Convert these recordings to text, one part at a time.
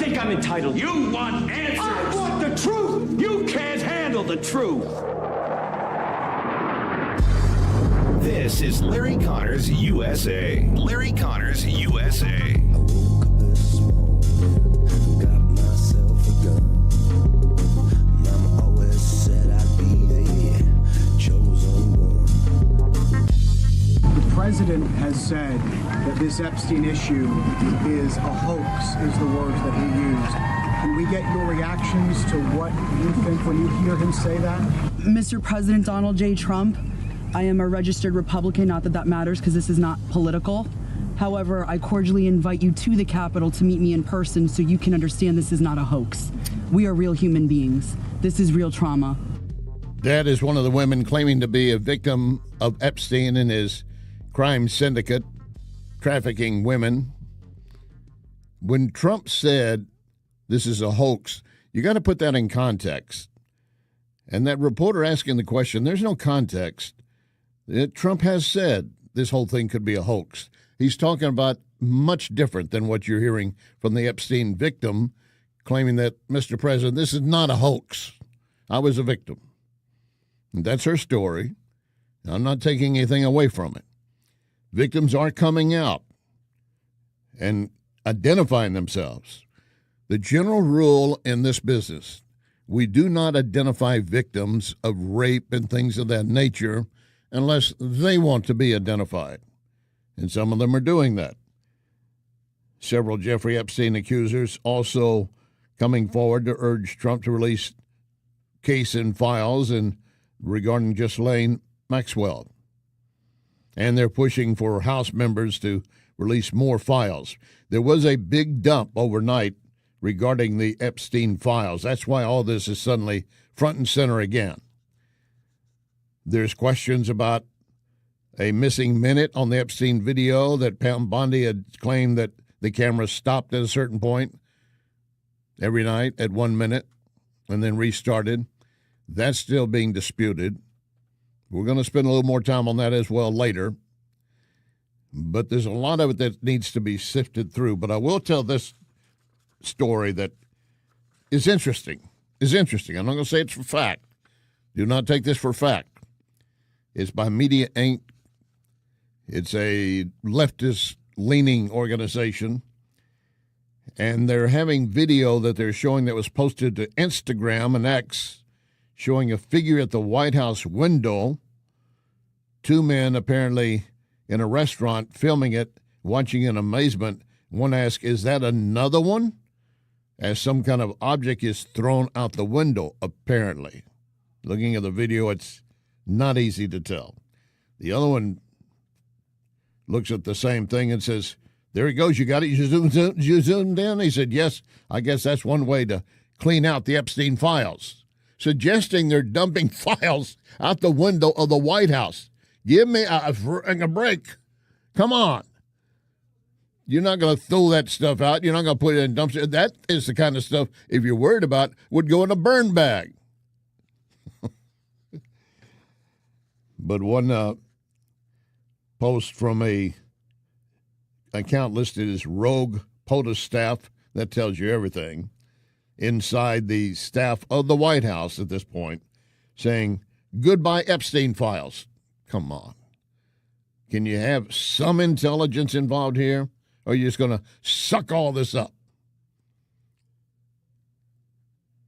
think I'm entitled? You want answers! I want the truth! You can't handle the truth! This is Larry Connors USA. Larry Connors USA. I woke up this morning, got myself a gun. Mama always said I'd be the chosen one. The president has said that this Epstein issue is a hoax, is the words that he used. Can we get your reactions to what you think when you hear him say that? Mr. President Donald J. Trump, I am a registered Republican, not that that matters because this is not political. However, I cordially invite you to the Capitol to meet me in person so you can understand this is not a hoax. We are real human beings. This is real trauma. That is one of the women claiming to be a victim of Epstein and his crime syndicate, trafficking women. When Trump said this is a hoax, you got to put that in context. And that reporter asking the question, there's no context. Trump has said this whole thing could be a hoax. He's talking about much different than what you're hearing from the Epstein victim, claiming that, Mr. President, this is not a hoax. I was a victim. And that's her story. I'm not taking anything away from it. Victims are coming out and identifying themselves. The general rule in this business, we do not identify victims of rape and things of that nature unless they want to be identified. And some of them are doing that. Several Jeffrey Epstein accusers also coming forward to urge Trump to release case and files and regarding Ghislaine Maxwell. And they're pushing for House members to release more files. There was a big dump overnight regarding the Epstein files. That's why all this is suddenly front and center again. There's questions about a missing minute on the Epstein video that Pam Bondi had claimed that the camera stopped at a certain point every night at 1 minute and then restarted. That's still being disputed. We're going to spend a little more time on that as well later. But there's a lot of it that needs to be sifted through. But I will tell this story that is interesting. I'm not going to say it's for fact. Do not take this for fact. It's by Media Inc. It's a leftist-leaning organization. And they're having video that they're showing that was posted to Instagram and X, showing a figure at the White House window, two men apparently in a restaurant filming it, watching in amazement. One asks, is that another one? As some kind of object is thrown out the window, apparently. Looking at the video, it's not easy to tell. The other one looks at the same thing and says, there it goes, you got it, you zoomed in? He said, yes, I guess that's one way to clean out the Epstein files. Suggesting they're dumping files out the window of the White House. Give me a break. Come on. You're not going to throw that stuff out. You're not going to put it in dumpster. That is the kind of stuff, if you're worried about, would go in a burn bag. But one post from a account listed as Rogue POTUS staff, that tells you everything, inside the staff of the White House at this point, saying, goodbye Epstein files. Come on. Can you have some intelligence involved here? Or are you just going to suck all this up?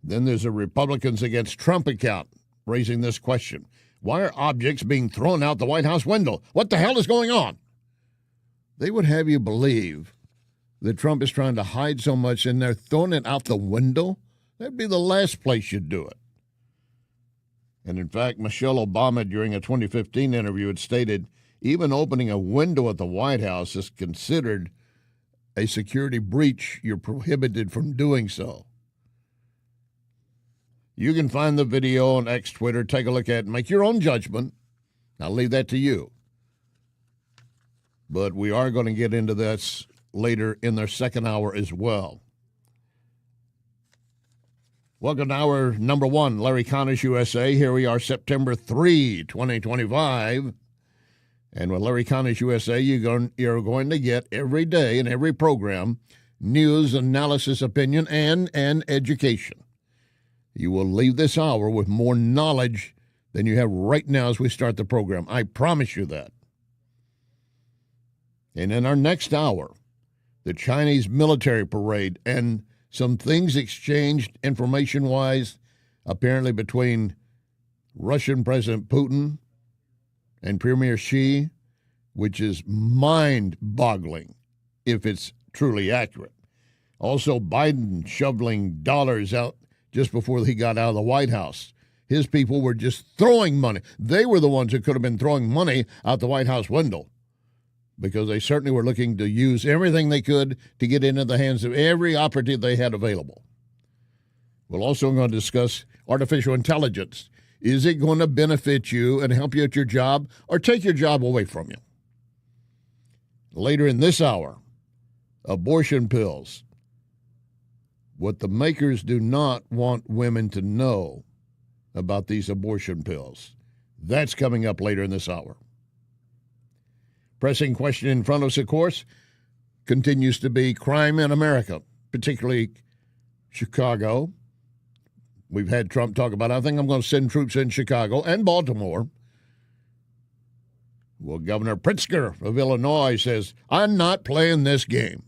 Then there's a Republicans Against Trump account raising this question. Why are objects being thrown out the White House window? What the hell is going on? They would have you believe that Trump is trying to hide so much and they're throwing it out the window? That'd be the last place you'd do it. And in fact, Michelle Obama, during a 2015 interview, had stated even opening a window at the White House is considered a security breach. You're prohibited from doing so. You can find the video on X, Twitter, take a look at it, and make your own judgment. I'll leave that to you. But we are going to get into this later in their second hour as well. Welcome to hour number one, Larry Connors USA. Here we are, September 3, 2025. And with Larry Connors USA, you're going to get every day in every program news, analysis, opinion, and education. You will leave this hour with more knowledge than you have right now as we start the program. I promise you that. And in our next hour, the Chinese military parade and some things exchanged information-wise, apparently between Russian President Putin and Premier Xi, which is mind-boggling if it's truly accurate. Also, Biden shoveling dollars out just before he got out of the White House. His people were just throwing money. They were the ones who could have been throwing money out the White House window because they certainly were looking to use everything they could to get into the hands of every operative they had available. We're also going to discuss artificial intelligence. Is it going to benefit you and help you at your job or take your job away from you? Later in this hour, abortion pills. What the makers do not want women to know about these abortion pills. That's coming up later in this hour. Pressing question in front of us, of course, continues to be crime in America, particularly Chicago. We've had Trump talk about, I think I'm going to send troops in Chicago and Baltimore. Well, Governor Pritzker of Illinois says, I'm not playing this game.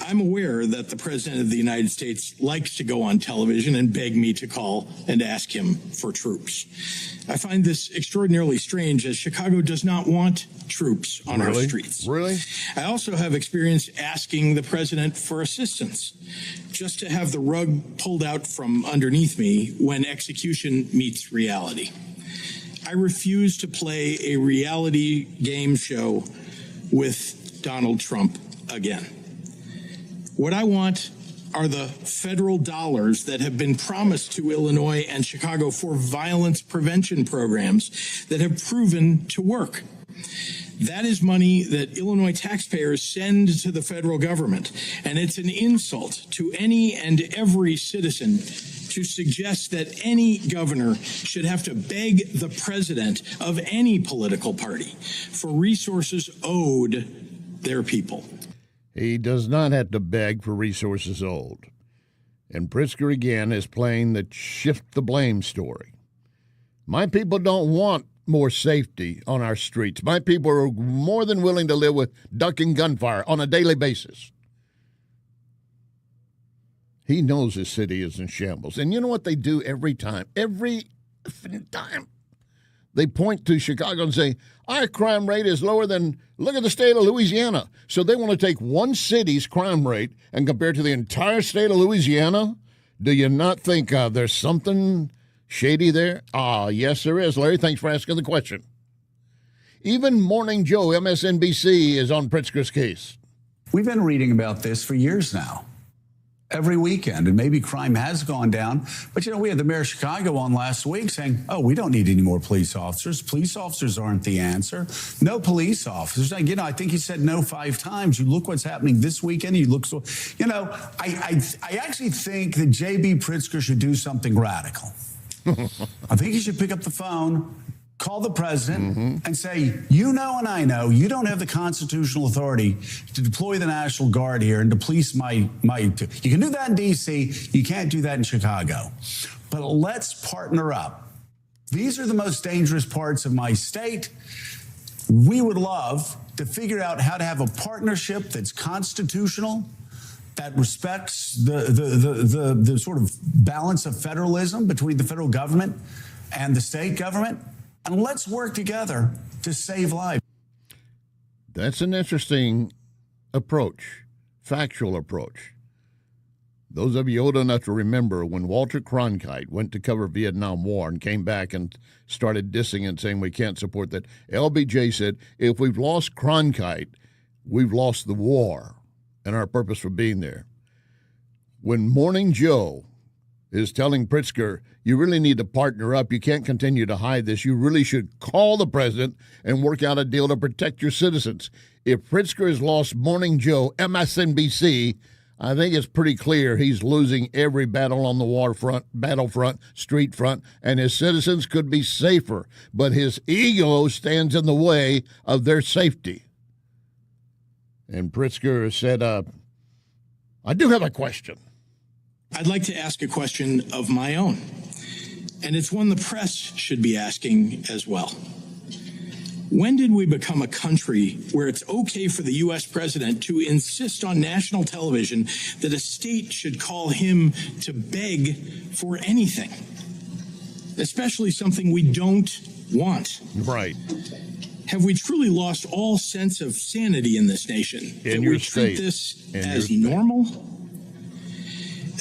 I'm aware that the President of the United States likes to go on television and beg me to call and ask him for troops. I find this extraordinarily strange, as Chicago does not want troops on our streets. Really? I also have experience asking the President for assistance, just to have the rug pulled out from underneath me when execution meets reality. I refuse to play a reality game show with Donald Trump again. What I want are the federal dollars that have been promised to Illinois and Chicago for violence prevention programs that have proven to work. That is money that Illinois taxpayers send to the federal government, and it's an insult to any and every citizen to suggest that any governor should have to beg the president of any political party for resources owed their people. He does not have to beg for resources owed. And Pritzker again is playing the shift the blame story. My people don't want more safety on our streets. My people are more than willing to live with ducking gunfire on a daily basis. He knows his city is in shambles. And you know what they do every time? Every time. They point to Chicago and say, our crime rate is lower than, look at the state of Louisiana. So they want to take one city's crime rate and compare it to the entire state of Louisiana? Do you not think there's something shady there? Yes, there is. Larry, thanks for asking the question. Even Morning Joe, MSNBC, is on Pritzker's case. We've been reading about this for years now. Every weekend, and maybe crime has gone down. But, we had the mayor of Chicago on last week saying, we don't need any more police officers. Police officers aren't the answer. No police officers. I think he said no 5 times. You look what's happening this weekend. You look so, I actually think that J.B. Pritzker should do something radical. I think he should pick up the phone, call the president and say, and I know you don't have the constitutional authority to deploy the National Guard here and to police my. You can do that in D.C. You can't do that in Chicago. But let's partner up. These are the most dangerous parts of my state. We would love to figure out how to have a partnership that's constitutional, that respects the sort of balance of federalism between the federal government and the state government. And let's work together to save lives. That's an interesting approach, factual approach. Those of you old enough to remember when Walter Cronkite went to cover Vietnam War and came back and started dissing and saying we can't support that, LBJ said, if we've lost Cronkite, we've lost the war and our purpose for being there. When Morning Joe is telling Pritzker, you really need to partner up. You can't continue to hide this. You really should call the president and work out a deal to protect your citizens. If Pritzker has lost Morning Joe, MSNBC, I think it's pretty clear he's losing every battle on the waterfront, battlefront, street front, and his citizens could be safer. But his ego stands in the way of their safety. And Pritzker said, I do have a question. I'd like to ask a question of my own, and it's one the press should be asking as well. When did we become a country where it's okay for the U.S. president to insist on national television that a state should call him to beg for anything, especially something we don't want? Right. Have we truly lost all sense of sanity in this nation? In that your we treat state. this In as your state. normal?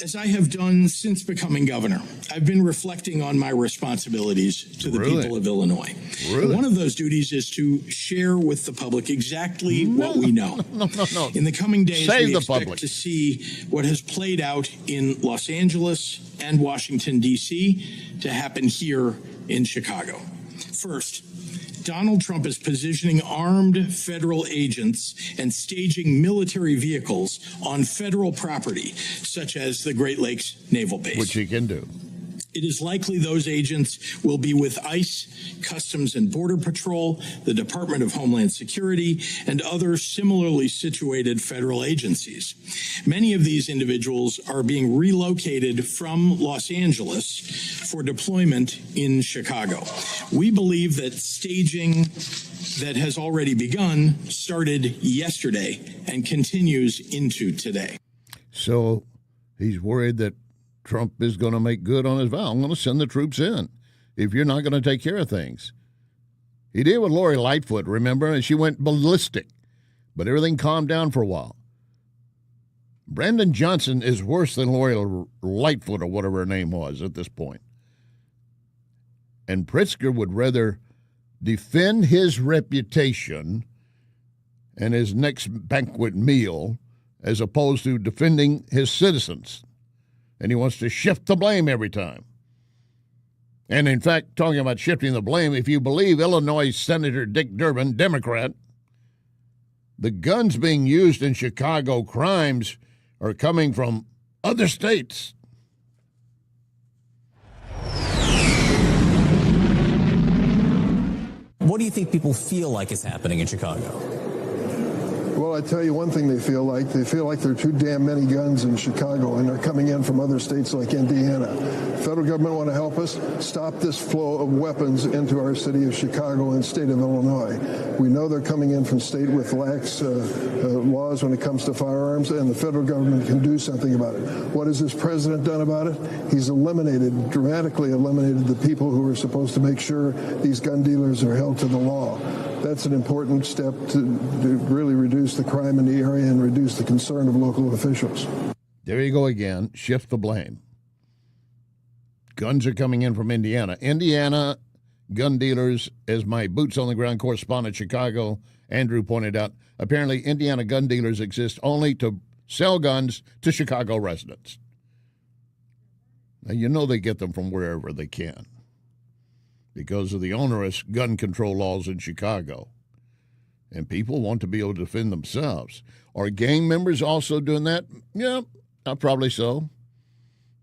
As I have done since becoming governor, I've been reflecting on my responsibilities to the Really? people of Illinois. Really? One of those duties is to share with the public exactly what we know. No. In the coming days, Save we the expect public. to see what has played out in Los Angeles and Washington, D.C. to happen here in Chicago. First, Donald Trump is positioning armed federal agents and staging military vehicles on federal property, such as the Great Lakes Naval Base. Which he can do. It is likely those agents will be with ICE, Customs and Border Patrol, the Department of Homeland Security, and other similarly situated federal agencies. Many of these individuals are being relocated from Los Angeles for deployment in Chicago. We believe that staging that has already begun started yesterday and continues into today. So he's worried that Trump is going to make good on his vow. I'm going to send the troops in if you're not going to take care of things. He did with Lori Lightfoot, remember? And she went ballistic. But everything calmed down for a while. Brandon Johnson is worse than Lori Lightfoot or whatever her name was at this point. And Pritzker would rather defend his reputation and his next banquet meal as opposed to defending his citizens. And he wants to shift the blame every time. And in fact, talking about shifting the blame, if you believe Illinois Senator Dick Durbin, Democrat, the guns being used in Chicago crimes are coming from other states. What do you think people feel like is happening in Chicago? Well, I tell you one thing they feel like. They feel like there are too damn many guns in Chicago, and they're coming in from other states like Indiana. Federal government want to help us stop this flow of weapons into our city of Chicago and state of Illinois. We know they're coming in from state with lax laws when it comes to firearms, and the federal government can do something about it. What has this president done about it? He's dramatically eliminated the people who are supposed to make sure these gun dealers are held to the law. That's an important step to really reduce the crime in the area and reduce the concern of local officials. There you go again. Shift the blame. Guns are coming in from Indiana. Indiana gun dealers, as my boots-on-the-ground correspondent in Chicago, Andrew, pointed out, apparently Indiana gun dealers exist only to sell guns to Chicago residents. Now, you know they get them from wherever they can because of the onerous gun control laws in Chicago. And people want to be able to defend themselves. Are gang members also doing that? Yeah, probably so.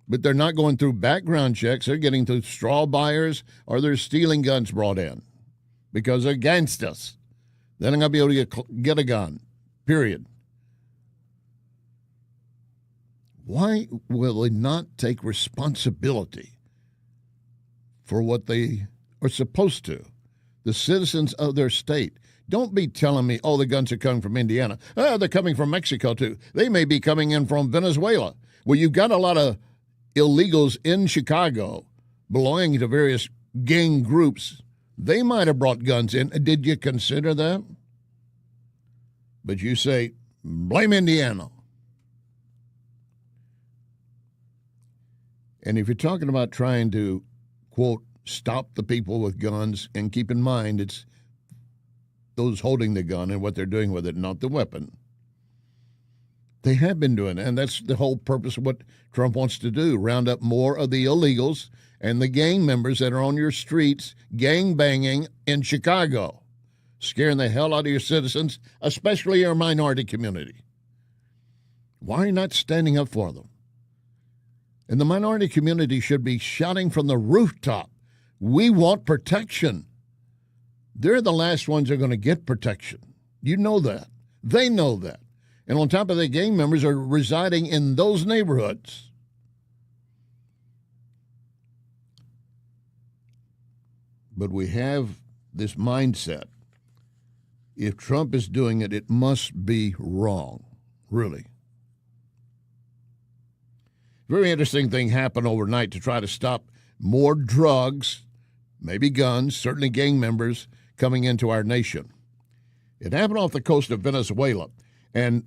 But they're not going through background checks. They're getting through straw buyers, or they're stealing guns brought in because they're against us. They're not going to be able to get a gun, period. Why will they not take responsibility for what they are supposed to? The citizens of their state. Don't be telling me, oh, the guns are coming from Indiana. Oh, they're coming from Mexico, too. They may be coming in from Venezuela. Well, you've got a lot of illegals in Chicago belonging to various gang groups. They might have brought guns in. Did you consider that? But you say, blame Indiana. And if you're talking about trying to, quote, stop the people with guns, and keep in mind it's those holding the gun and what they're doing with it, not the weapon. They have been doing it, and that's the whole purpose of what Trump wants to do, round up more of the illegals and the gang members that are on your streets gang banging in Chicago, scaring the hell out of your citizens, especially your minority community. Why are you not standing up for them? And the minority community should be shouting from the rooftop, we want protection. They're the last ones who are going to get protection. You know that. They know that. And on top of that, gang members are residing in those neighborhoods. But we have this mindset. If Trump is doing it, it must be wrong. Really. Very interesting thing happened overnight to try to stop more drugs, maybe guns, certainly gang members, coming into our nation. It happened off the coast of Venezuela. And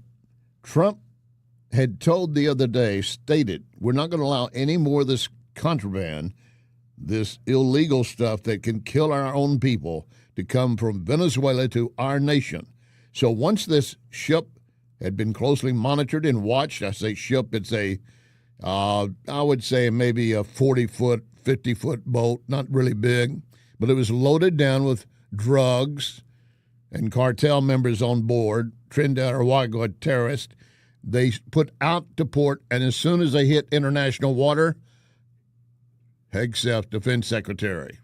Trump had told the other day, stated, we're not going to allow any more of this contraband, this illegal stuff that can kill our own people, to come from Venezuela to our nation. So once this ship had been closely monitored and watched, I say ship, it's I would say maybe a 40-foot, 50-foot boat, not really big, but it was loaded down with drugs and cartel members on board, Trinidad or Tobago terrorists. They put out to port, and as soon as they hit international water, Hegseth, Defense Secretary.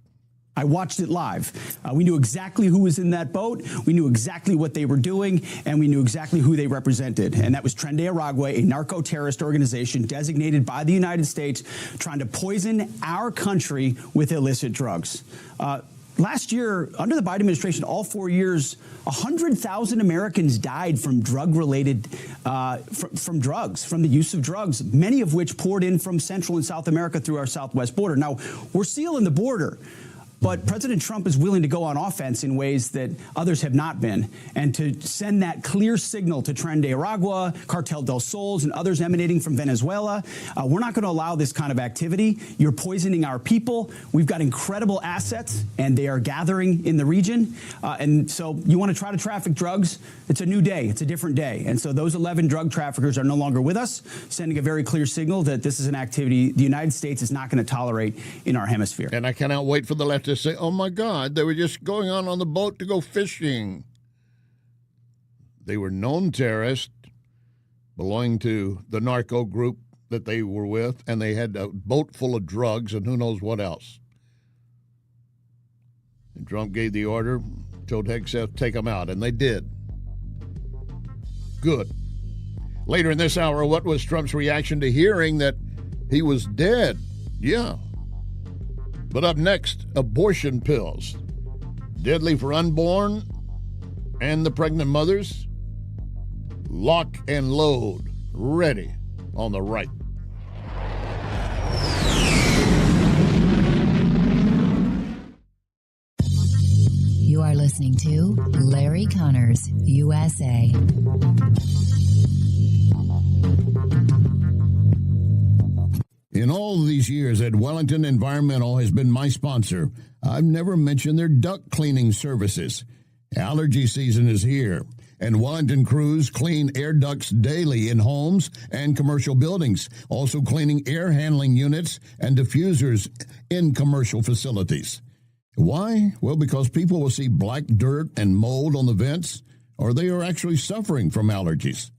I watched it live. We knew exactly who was in that boat. We knew exactly what they were doing, and we knew exactly who they represented. And that was Tren de Aragua, a narco-terrorist organization designated by the United States, trying to poison our country with illicit drugs. Last year, under the Biden administration, all 4 years, 100,000 Americans died from drug-related, from drugs, from the use of drugs, many of which poured in from Central and South America through our southwest border. Now, we're sealing the border. But President Trump is willing to go on offense in ways that others have not been, and to send that clear signal to Tren de Aragua, Cartel del Sols, and others emanating from Venezuela. We're not going to allow this kind of activity. You're poisoning our people. We've got incredible assets, and they are gathering in the region. And so you want to try to traffic drugs, it's a new day. It's a different day. And so those 11 drug traffickers are no longer with us, sending a very clear signal that this is an activity the United States is not going to tolerate in our hemisphere. And I cannot wait for the left to say, oh, my God, they were just going on the boat to go fishing. They were known terrorists belonging to the narco group that they were with, and they had a boat full of drugs and who knows what else. And Trump gave the order, told Hegseth, take them out, and they did. Good. Later in this hour, what was Trump's reaction to hearing that he was dead? Yeah. But up next, abortion pills. Deadly for unborn and the pregnant mothers. Lock and load. Ready on the right. You are listening to Larry Connors, USA. In all these years that Wellington Environmental has been my sponsor, I've never mentioned their duct cleaning services. Allergy season is here, and Wellington crews clean air ducts daily in homes and commercial buildings, also cleaning air handling units and diffusers in commercial facilities. Why? Well, because people will see black dirt and mold on the vents, or they are actually suffering from allergies.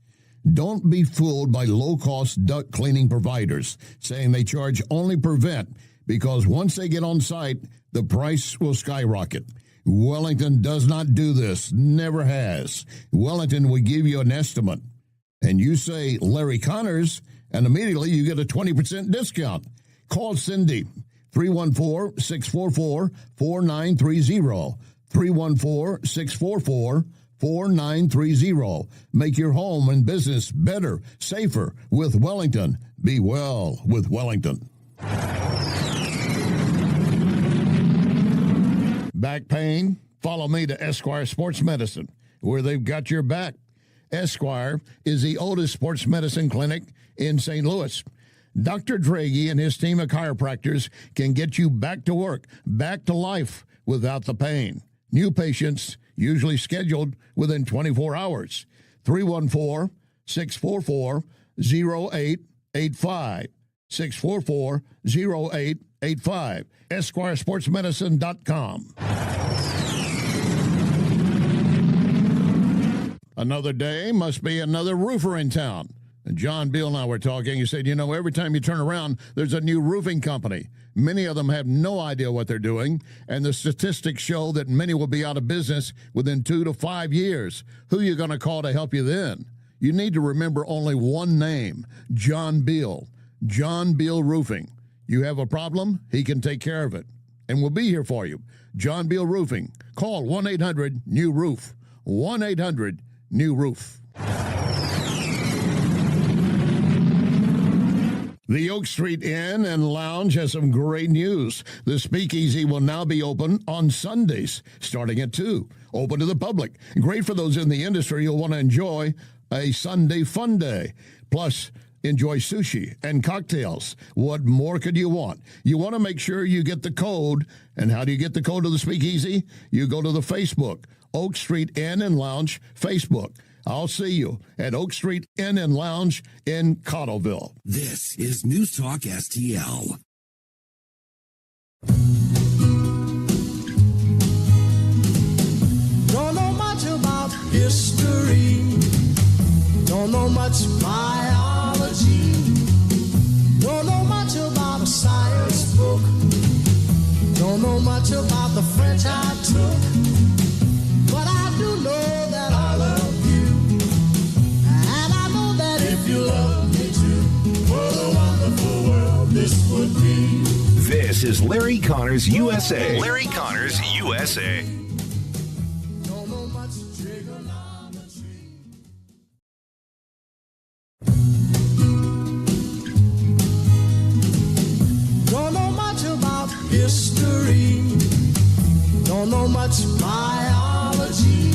Don't be fooled by low-cost duct cleaning providers saying they charge only per vent, because once they get on site, the price will skyrocket. Wellington does not do this, never has. Wellington will give you an estimate, and you say Larry Connors, and immediately you get a 20% discount. Call Cindy, 314-644-4930, 314-644-4930. 4930. Make your home and business better, safer with Wellington. Be well with Wellington. Back pain? Follow me to Esquire Sports Medicine, where they've got your back. Esquire is the oldest sports medicine clinic in St. Louis. Dr. Draghi and his team of chiropractors can get you back to work, back to life without the pain. New patients usually scheduled within 24 hours. 314-644-0885. 644-0885. EsquireSportsMedicine.com. Another day must be another roofer in town. And John Beal and I were talking. He said, every time you turn around, there's a new roofing company. Many of them have no idea what they're doing, and the statistics show that many will be out of business within 2 to 5 years. Who are you going to call to help you then? you need to remember only one name, John Beal. John Beal Roofing. You have a problem, he can take care of it. And we'll be here for you. John Beal Roofing. Call 1-800-NEW-ROOF. 1-800-NEW-ROOF. The Oak Street Inn and Lounge has some great news. The Speakeasy will now be open on Sundays, starting at 2. Open to the public. Great for those in the industry who'll want to enjoy a Sunday fun day. Plus, enjoy sushi and cocktails. What more could you want? You want to make sure you get the code. And how do you get the code to the Speakeasy? You go to the Facebook, Oak Street Inn and Lounge Facebook. I'll see you at Oak Street Inn and Lounge in Cottleville. This is News Talk STL. Don't know much about history. Don't know much biology. Don't know much about a science book. Don't know much about the French I took. But I do know that I love you. And I know that if you love me too, what a wonderful world this would be. This is Larry Connors USA. Larry Connors USA. Don't know much trigonometry. Don't know much about history. Don't know much biology.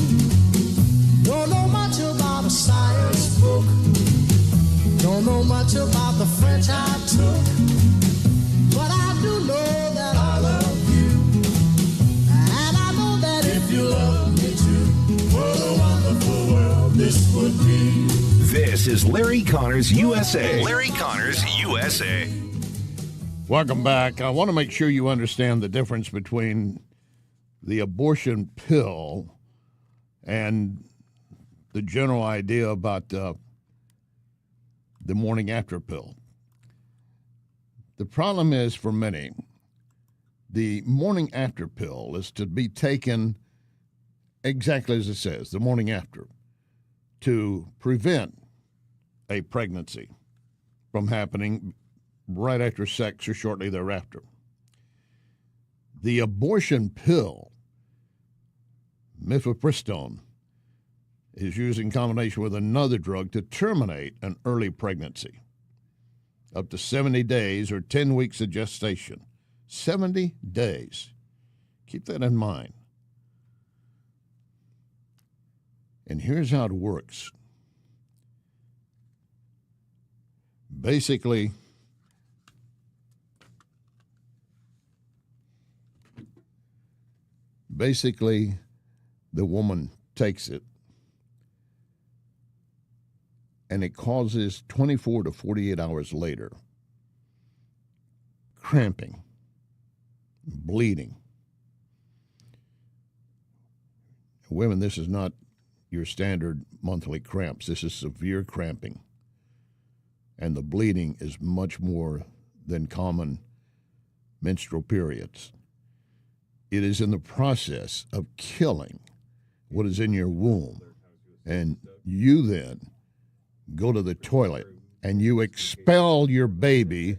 Don't know much about a science book. Don't know much about the French I took. But I do know that I love you. And I know that if you love me too, what a wonderful world this would be. This is Larry Connors USA. Larry Connors USA. Welcome back. I want to make sure you understand the difference between the abortion pill and the general idea about the morning after pill. The problem is, for many, the morning after pill is to be taken exactly as it says, the morning after, to prevent a pregnancy from happening right after sex or shortly thereafter. The abortion pill, mifepristone, is used in combination with another drug to terminate an early pregnancy. Up to 70 days or 10 weeks of gestation. 70 days. Keep that in mind. And here's how it works. Basically, the woman takes it, and it causes 24 to 48 hours later cramping, bleeding. Women, this is not your standard monthly cramps. This is severe cramping. And the bleeding is much more than common menstrual periods. It is in the process of killing what is in your womb. And you then go to the toilet and you expel your baby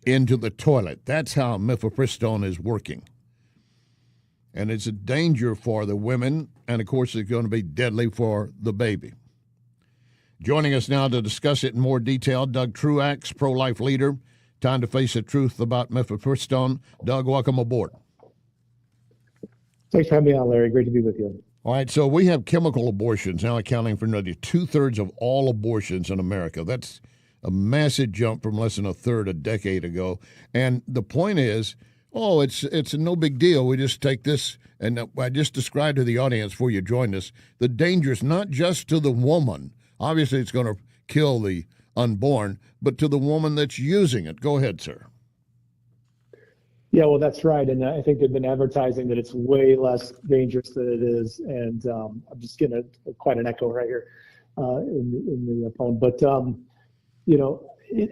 into the toilet. That's how mifepristone is working. And it's a danger for the women, and of course it's going to be deadly for the baby. Joining us now to discuss it in more detail, Doug Truax, pro-life leader. Time to face the truth about mifepristone. Doug, welcome aboard. Thanks for having me on, Larry. Great to be with you. All right, so we have chemical abortions now accounting for nearly 2/3 of all abortions in America. That's a massive jump from less than a third a decade ago. And the point is, it's no big deal. We just take this, and I just described to the audience before you joined us, the dangers not just to the woman. Obviously, it's going to kill the unborn, but to the woman that's using it. Go ahead, sir. Yeah, well, that's right. And I think they've been advertising that it's way less dangerous than it is. And I'm just getting quite an echo right here in the phone. But,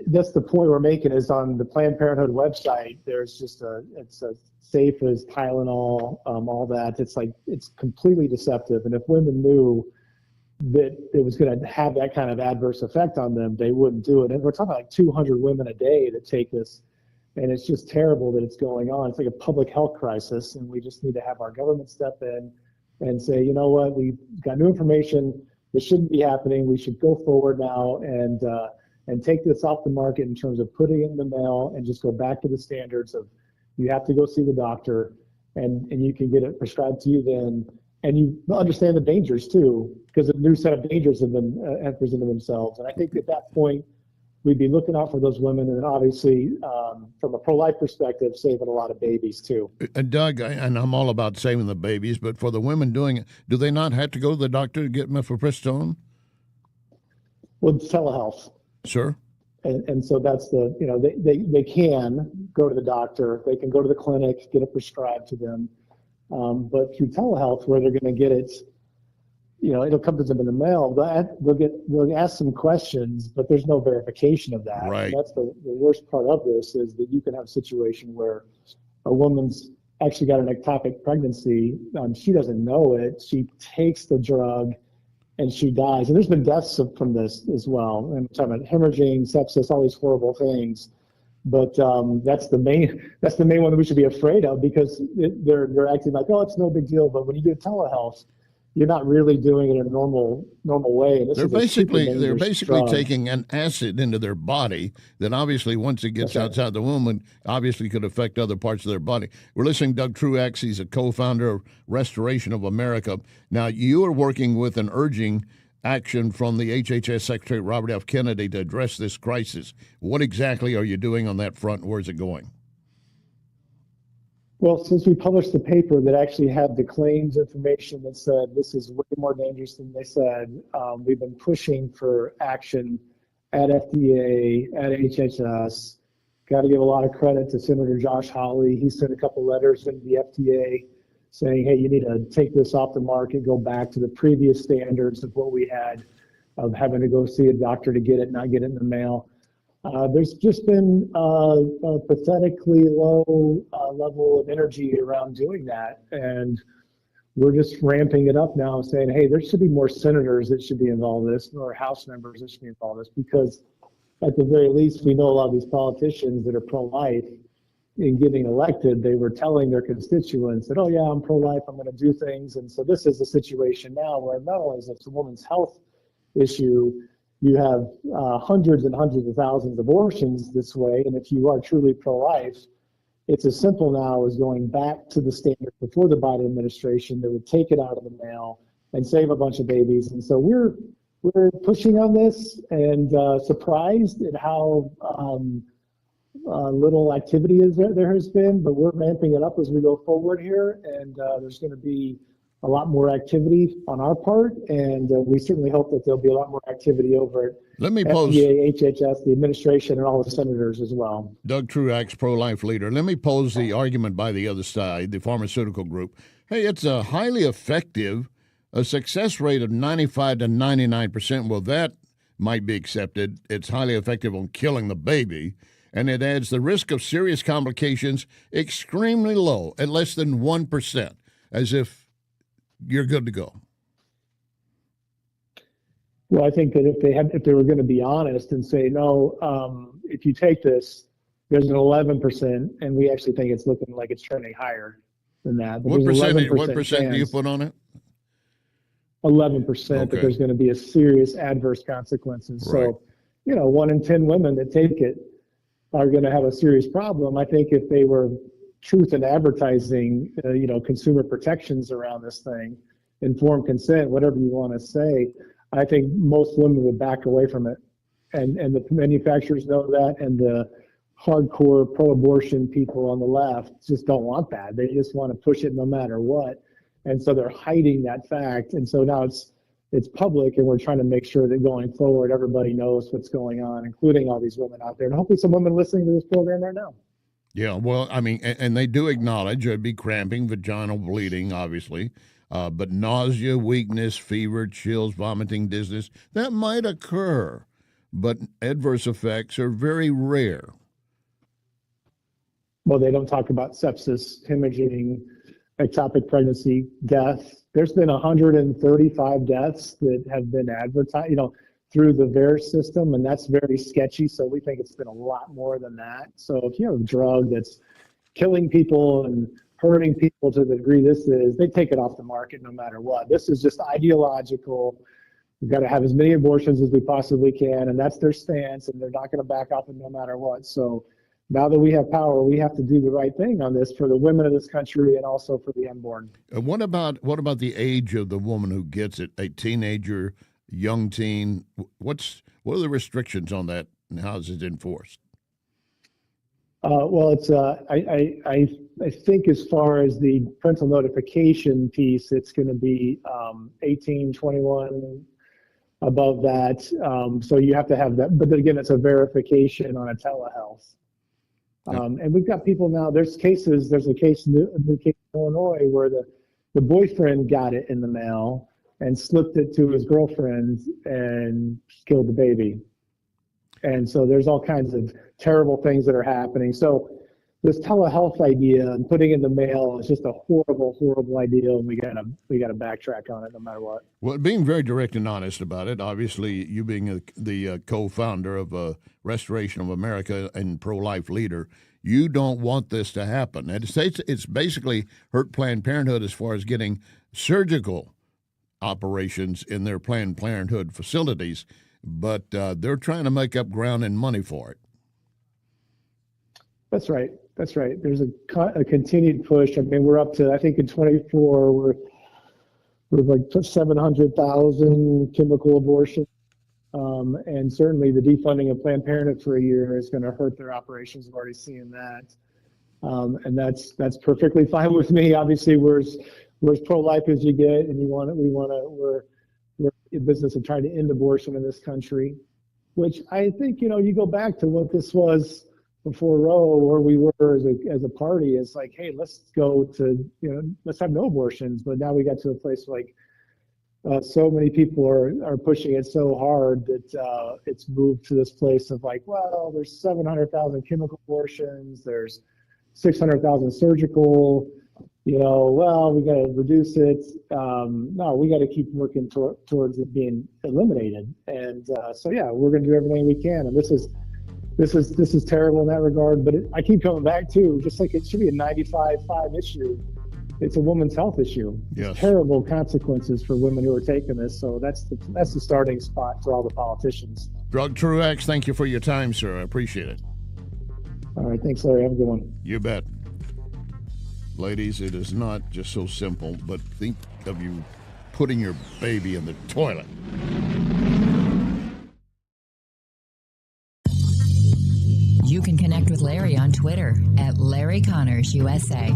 that's the point we're making is on the Planned Parenthood website, there's just it's as safe as Tylenol, all that. It's completely deceptive. And if women knew that it was going to have that kind of adverse effect on them, they wouldn't do it. And we're talking like 200 women a day that take this. And it's just terrible that it's going on. It's like a public health crisis. And we just need to have our government step in and say, you know what, we've got new information. This shouldn't be happening. We should go forward now and take this off the market in terms of putting it in the mail and just go back to the standards of you have to go see the doctor and you can get it prescribed to you then. And you understand the dangers too, because a new set of dangers have been presented themselves. And I think at that point, we'd be looking out for those women, and then obviously, from a pro-life perspective, saving a lot of babies too. Doug, and I'm all about saving the babies, but for the women doing it, do they not have to go to the doctor to get mifepristone? Well, it's telehealth. Sure. And so that's they can go to the doctor, they can go to the clinic, get it prescribed to them. But through telehealth, where they're going to get it, it'll come to them in the mail. They'll ask some questions, but there's no verification of that. Right. And that's the worst part of this is that you can have a situation where a woman's actually got an ectopic pregnancy. She doesn't know it. She takes the drug and she dies. And there's been deaths from this as well. And I'm talking about hemorrhaging, sepsis, all these horrible things. But that's the main one that we should be afraid of, because they're acting like, oh, it's no big deal. But when you do telehealth, you're not really doing it in a normal way. And they're basically drug. taking an acid into their body that obviously, once it gets outside the womb, obviously could affect other parts of their body. We're listening to Doug Truax. He's a co-founder of Restoration of America. Now, you are working with an urging action from the HHS Secretary Robert F. Kennedy to address this crisis. What exactly are you doing on that front? Where's it going? Well, since we published the paper that actually had the claims information that said this is way more dangerous than they said, we've been pushing for action at FDA, at HHS. Got to give a lot of credit to Senator Josh Hawley. He sent a couple letters into the FDA saying, hey, you need to take this off the market, go back to the previous standards of what we had of having to go see a doctor to get it, not get it in the mail. There's just been a pathetically low level of energy around doing that. And we're just ramping it up now, saying, hey, there should be more senators that should be involved in this, or House members that should be involved in this, because at the very least, we know a lot of these politicians that are pro-life, in getting elected, they were telling their constituents that, oh yeah, I'm pro-life, I'm going to do things. And so this is a situation now where not only is it a woman's health issue, you have hundreds and hundreds of thousands of abortions this way. And if you are truly pro-life, it's as simple now as going back to the standard before the Biden administration that would take it out of the mail and save a bunch of babies. And so we're pushing on this, and surprised at how little activity there has been, but we're ramping it up as we go forward here, and there's going to be a lot more activity on our part, and we certainly hope that there'll be a lot more activity over at FDA, HHS, the administration, and all the senators as well. Doug Truax, pro-life leader. Let me pose the argument by the other side, the pharmaceutical group. Hey, it's a highly effective, a success rate of 95 to 99%. Well, that might be accepted. It's highly effective on killing the baby. And it adds the risk of serious complications extremely low, at less than 1%, as if you're good to go. Well, I think that if they were going to be honest and say, no, if you take this, there's an 11%, and we actually think it's looking like it's trending higher than that. But What percent do you put on it? 11%, Okay. but there's going to be a serious adverse consequences. Right. So, 1 in 10 women that take it are going to have a serious problem. I think if they were truth in advertising, consumer protections around this thing, informed consent, whatever you want to say, I think most women would back away from it. And the manufacturers know that, and the hardcore pro-abortion people on the left just don't want that. They just want to push it no matter what. And so they're hiding that fact. And so now it's public, and we're trying to make sure that going forward, everybody knows what's going on, including all these women out there. And hopefully some women listening to this program right now. Yeah, well, I mean, and they do acknowledge there'd be cramping, vaginal bleeding, obviously, but nausea, weakness, fever, chills, vomiting, dizziness, that might occur, but adverse effects are very rare. Well, they don't talk about sepsis, hemorrhaging, ectopic pregnancy, death, there's been 135 deaths that have been advertised, through the VAERS system, and that's very sketchy. So we think it's been a lot more than that. So if you have a drug that's killing people and hurting people to the degree this is, they take it off the market no matter what. This is just ideological. We've got to have as many abortions as we possibly can, and that's their stance, and they're not going to back off it no matter what. So now that we have power, we have to do the right thing on this for the women of this country and also for the unborn. What about the age of the woman who gets it? A teenager, young teen. What are the restrictions on that, and how is it enforced? Well, it's I think as far as the parental notification piece, it's going to be 18, 21, above that. So you have to have that. But then again, it's a verification on a telehealth. And we've got people now, there's a case in Illinois where the boyfriend got it in the mail and slipped it to his girlfriend and killed the baby. And so there's all kinds of terrible things that are happening. So this telehealth idea and putting in the mail is just a horrible, horrible idea, and we gotta backtrack on it no matter what. Well, being very direct and honest about it, obviously you being the co-founder of Restoration of America and pro-life leader, you don't want this to happen. And it's basically hurt Planned Parenthood as far as getting surgical operations in their Planned Parenthood facilities, but they're trying to make up ground and money for it. That's right. That's right. There's a continued push. I mean, we're up to, I think in 24, we're like 700,000 chemical abortions. And certainly the defunding of Planned Parenthood for a year is going to hurt their operations. We're already seeing that. And that's perfectly fine with me. Obviously, we're as pro-life as you get, and we're in business of trying to end abortion in this country, which I think, you go back to what this was before Roe, where we were as a party. It's like, hey, let's go to, let's have no abortions. But now we got to a place like so many people are pushing it so hard that it's moved to this place of like, well, there's 700,000 chemical abortions, there's 600,000 surgical, well, we got to reduce it. No, we got to keep working towards it being eliminated. And so, yeah, we're going to do everything we can. And this is terrible in that regard. But I keep coming back to, just like it should be a 95-5 issue. It's a woman's health issue. Yes. Terrible consequences for women who are taking this. So that's the starting spot for all the politicians. Doug Truax, thank you for your time, sir. I appreciate it. All right. Thanks, Larry. Have a good one. You bet. Ladies, it is not just so simple, but think of you putting your baby in the toilet. You can connect with Larry on Twitter at Larry Connors USA.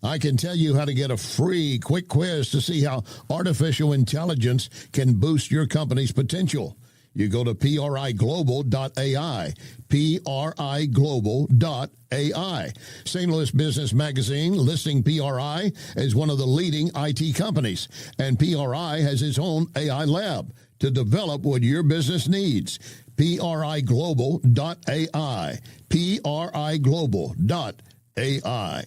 I can tell you how to get a free quick quiz to see how artificial intelligence can boost your company's potential. You go to priglobal.ai, priglobal.ai. St. Louis Business Magazine listing PRI as one of the leading IT companies, and PRI has its own AI lab to develop what your business needs. priglobal.ai, priglobal.ai.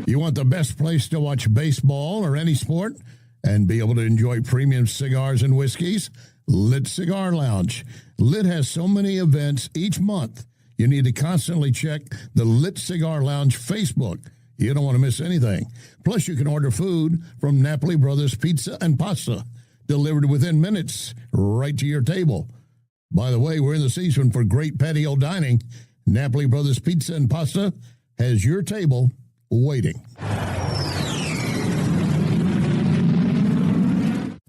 You want the best place to watch baseball or any sport and be able to enjoy premium cigars and whiskeys? Lit Cigar Lounge. Lit has so many events each month. You need to constantly check the Lit Cigar Lounge Facebook. You don't want to miss anything. Plus, you can order food from Napoli Brothers Pizza and Pasta, delivered within minutes right to your table. By the way, we're in the season for great patio dining. Napoli Brothers Pizza and Pasta has your table waiting.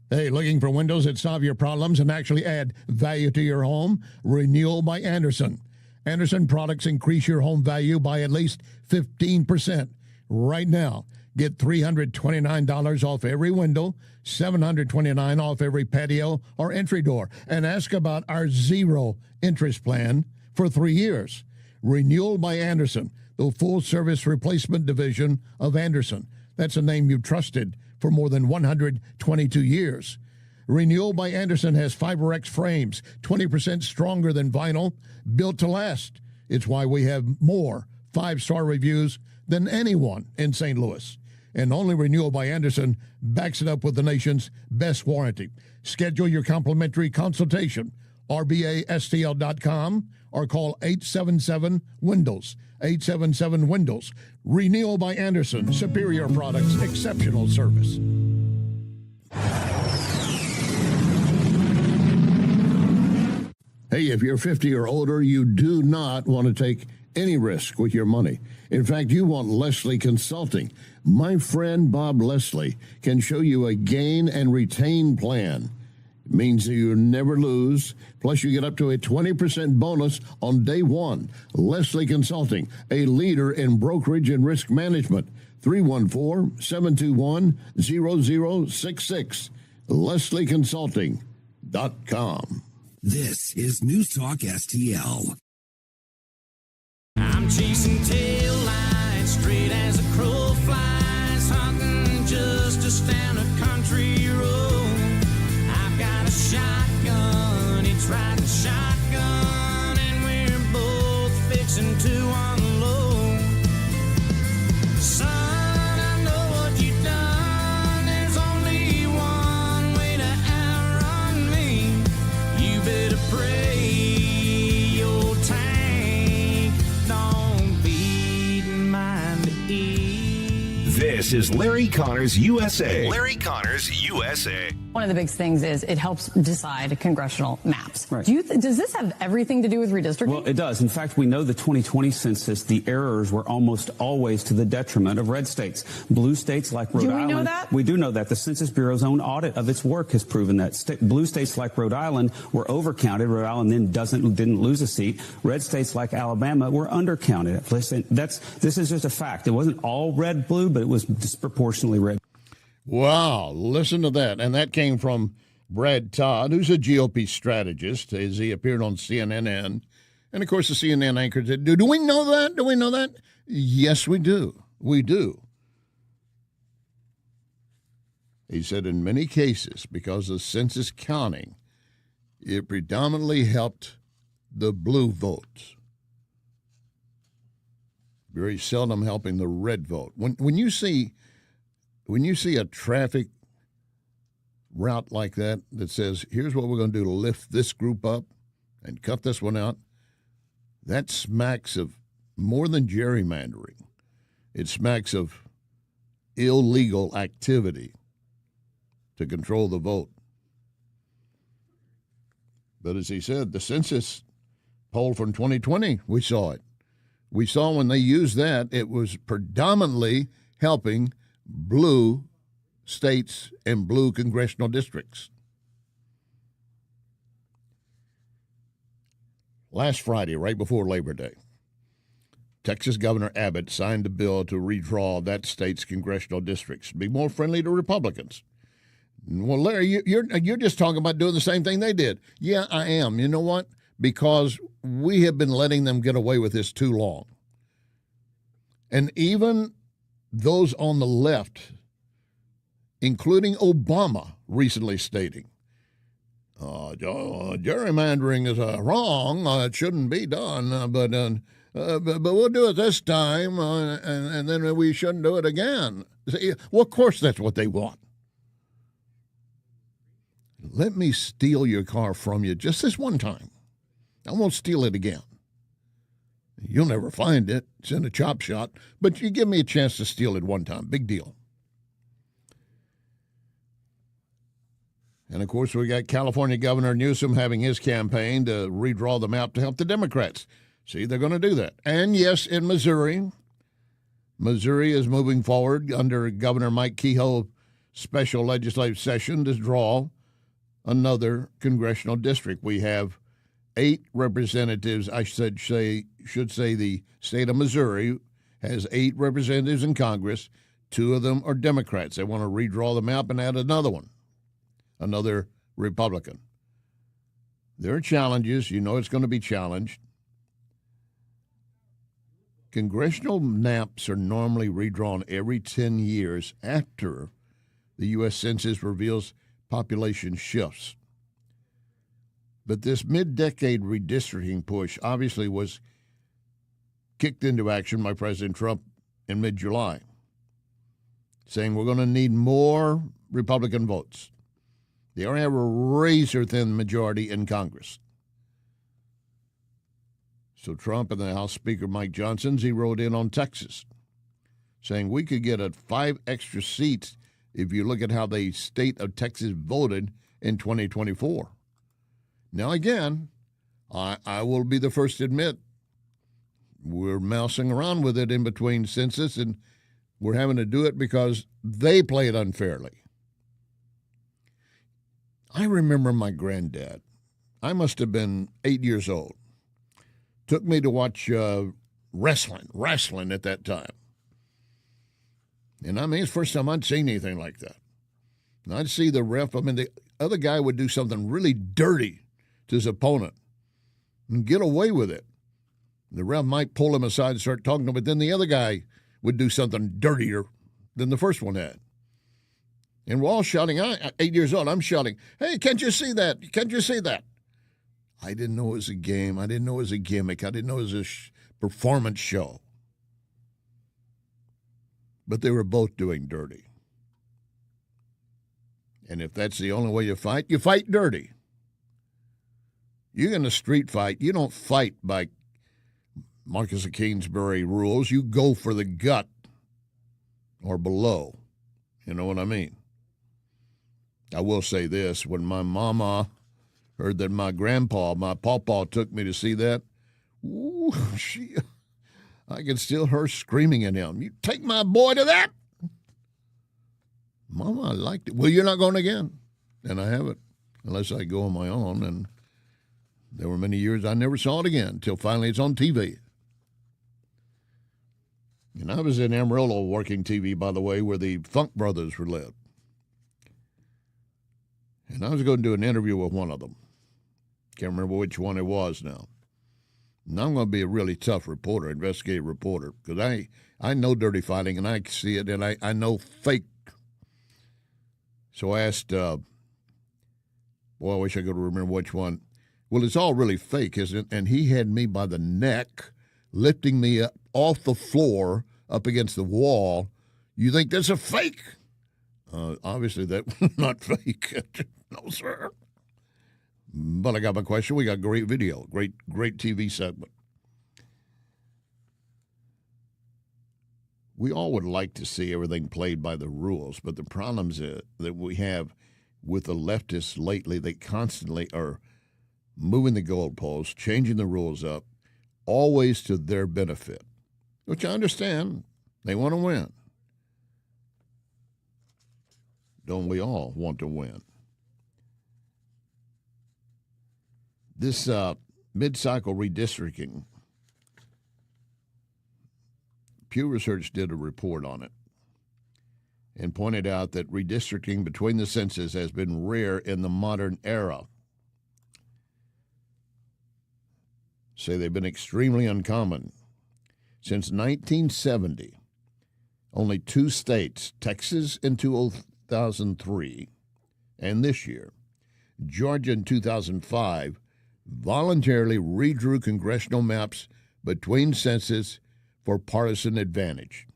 Hey, looking for windows that solve your problems and actually add value to your home? Renewal by Anderson. Anderson products increase your home value by at least 15%. Right now, get $329 off every window, $729 off every patio or entry door, and ask about our zero interest plan for 3 years. Renewal by Anderson, the full-service replacement division of Anderson. That's a name you've trusted for more than 122 years. Renewal by Andersen has FiberX frames, 20% stronger than vinyl, built to last. It's why we have more 5-star reviews than anyone in St. Louis. And only Renewal by Andersen backs it up with the nation's best warranty. Schedule your complimentary consultation, rbastl.com, or call 877-WINDOWS, 877-WINDOWS. Renewal by Andersen, superior products, exceptional service. Hey, if you're 50 or older, you do not want to take any risk with your money. In fact, you want Leslie Consulting. My friend Bob Leslie can show you a gain and retain plan. It means that you never lose. Plus, you get up to a 20% bonus on day one. Leslie Consulting, a leader in brokerage and risk management. 314-721-0066. LeslieConsulting.com. This is NewsTalk STL. I'm chasing tail lights straight as a crow flies, hunting justice down a country road. I've got a shotgun, it's riding shotgun, and we're both fixing to unload. Son, I know what you've done. There's only one way to outrun me. You better pray your tank don't beat mine to eat. This is Larry Connors USA. Larry Connors USA. One of the big things is it helps decide congressional maps. Right. Does this have everything to do with redistricting? Well, it does. In fact, we know the 2020 census, the errors were almost always to the detriment of red states. Blue states like Rhode Island. Do we know that? We do know that. The Census Bureau's own audit of its work has proven that. Blue states like Rhode Island were overcounted. Rhode Island then didn't lose a seat. Red states like Alabama were undercounted. This is just a fact. It wasn't all red-blue, but it was disproportionately red. Wow, listen to that. And that came from Brad Todd, who's a GOP strategist, as he appeared on CNN. And, of course, the CNN anchor said, do we know that? Do we know that? Yes, we do. We do. He said in many cases, because of census counting, it predominantly helped the blue votes. Very seldom helping the red vote. When you see a traffic route like that says, here's what we're going to do to lift this group up and cut this one out, that smacks of more than gerrymandering. It smacks of illegal activity to control the vote. But as he said, the census poll from 2020, we saw it. We saw when they used that, it was predominantly helping blue states and blue congressional districts. Last Friday, right before Labor Day, Texas Governor Abbott signed a bill to redraw that state's congressional districts, be more friendly to Republicans. Well, Larry, you're just talking about doing the same thing they did. Yeah, I am. You know what? Because we have been letting them get away with this too long. And even those on the left, including Obama, recently stating, gerrymandering is wrong. It shouldn't be done, but we'll do it this time, and then we shouldn't do it again. Well, of course that's what they want. Let me steal your car from you just this one time. I won't steal it again. You'll never find it. It's in a chop shop. But you give me a chance to steal it one time. Big deal. And, of course, we got California Governor Newsom having his campaign to redraw the map to help the Democrats. See, they're going to do that. And, yes, in Missouri is moving forward under Governor Mike Kehoe's special legislative session to draw another congressional district. We have 8 representatives. I should say the state of Missouri has 8 representatives in Congress. 2 of them are Democrats. They want to redraw the map and add another one, another Republican. There are challenges. You know it's going to be challenged. Congressional maps are normally redrawn every 10 years after the U.S. Census reveals population shifts. But this mid-decade redistricting push obviously was kicked into action by President Trump in mid-July, saying we're going to need more Republican votes. They already have a razor-thin majority in Congress. So Trump and the House Speaker Mike Johnson zeroed in on Texas, saying we could get 5 extra seats if you look at how the state of Texas voted in 2024. Now, again, I will be the first to admit we're mousing around with it in between census, and we're having to do it because they play it unfairly. I remember my granddad. I must have been 8 years old. Took me to watch wrestling at that time. And I mean, it's the first time I'd seen anything like that. And I'd see the ref. I mean, the other guy would do something really dirty to his opponent and get away with it. The ref might pull him aside and start talking to him, but then the other guy would do something dirtier than the first one had. And we're all shouting. 8 years old, I'm shouting, hey, can't you see that? Can't you see that? I didn't know it was a game. I didn't know it was a gimmick. I didn't know it was a performance show. But they were both doing dirty. And if that's the only way you fight dirty. You're in a street fight. You don't fight by Marcus of Kingsbury rules. You go for the gut or below. You know what I mean? I will say this. When my mama heard that my pawpaw took me to see that, ooh, I can still hear her screaming at him. You take my boy to that? Mama, I liked it. Well, you're not going again. And I haven't, unless I go on my own. And there were many years I never saw it again until finally it's on TV. And I was in Amarillo working TV, by the way, where the Funk Brothers were led. And I was going to do an interview with one of them. Can't remember which one it was now. And I'm going to be a really tough reporter, investigative reporter, because I know dirty fighting, and I see it, and I know fake. So I asked, I wish I could remember which one. Well, it's all really fake, isn't it? And he had me by the neck, lifting me up off the floor up against the wall. You think that's a fake? Obviously, that was not fake. No, sir. But I got my question. We got great video, great TV segment. We all would like to see everything played by the rules, but the problems that we have with the leftists lately, they constantly are moving the goalposts, changing the rules up, always to their benefit, which I understand. They want to win. Don't we all want to win? This mid-cycle redistricting, Pew Research did a report on it and pointed out that redistricting between the census has been rare in the modern era. Say they've been extremely uncommon. Since 1970, only 2 states, Texas in 2003 and this year, Georgia in 2005, voluntarily redrew congressional maps between census for partisan advantage.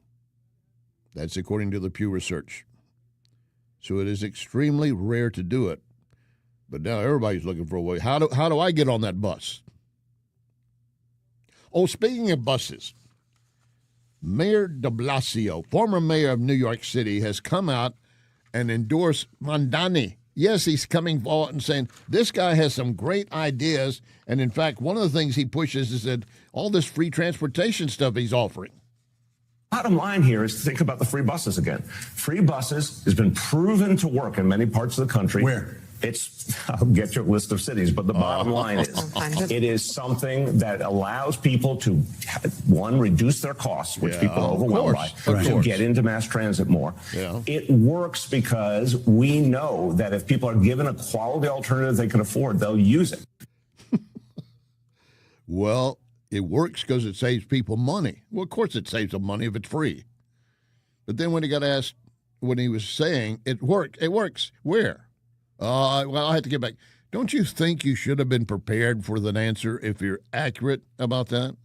That's according to the Pew Research. So it is extremely rare to do it. But now everybody's looking for a way. How do I get on that bus? Oh, speaking of buses, Mayor de Blasio, former mayor of New York City, has come out and endorsed Mondani. Yes, he's coming forward and saying this guy has some great ideas. And in fact, one of the things he pushes is that all this free transportation stuff he's offering. Bottom line here is to think about the free buses again. Free buses has been proven to work in many parts of the country. Where? I'll get you a list of cities, but the bottom line is it is something that allows people to, one, reduce their costs, which people are overwhelmed by, to get into mass transit more. Yeah. It works because we know that if people are given a quality alternative they can afford, they'll use it. Well, it works because it saves people money. Well, of course it saves them money if it's free. But then when he got asked, when he was saying it works, where? Well, I have to get back. Don't you think you should have been prepared for the answer if you're accurate about that?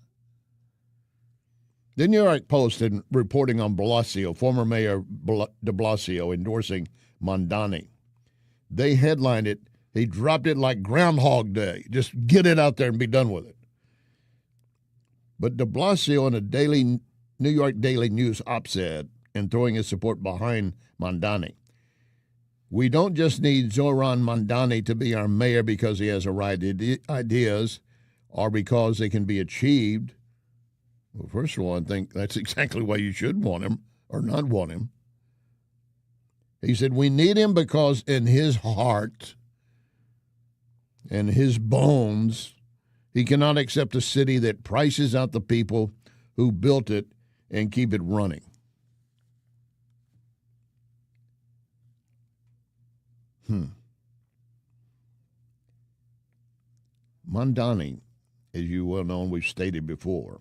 The New York Post, in reporting on Blasio, former Mayor de Blasio endorsing Mondani, they headlined it, he dropped it like Groundhog Day. Just get it out there and be done with it. But de Blasio in a New York Daily News op-ed and throwing his support behind Mondani. We don't just need Zoran Mondani to be our mayor because he has the right ideas or because they can be achieved. Well, first of all, I think that's exactly why you should want him or not want him. He said, we need him because in his heart and his bones, he cannot accept a city that prices out the people who built it and keep it running. Mondani, as you well know, we've stated before,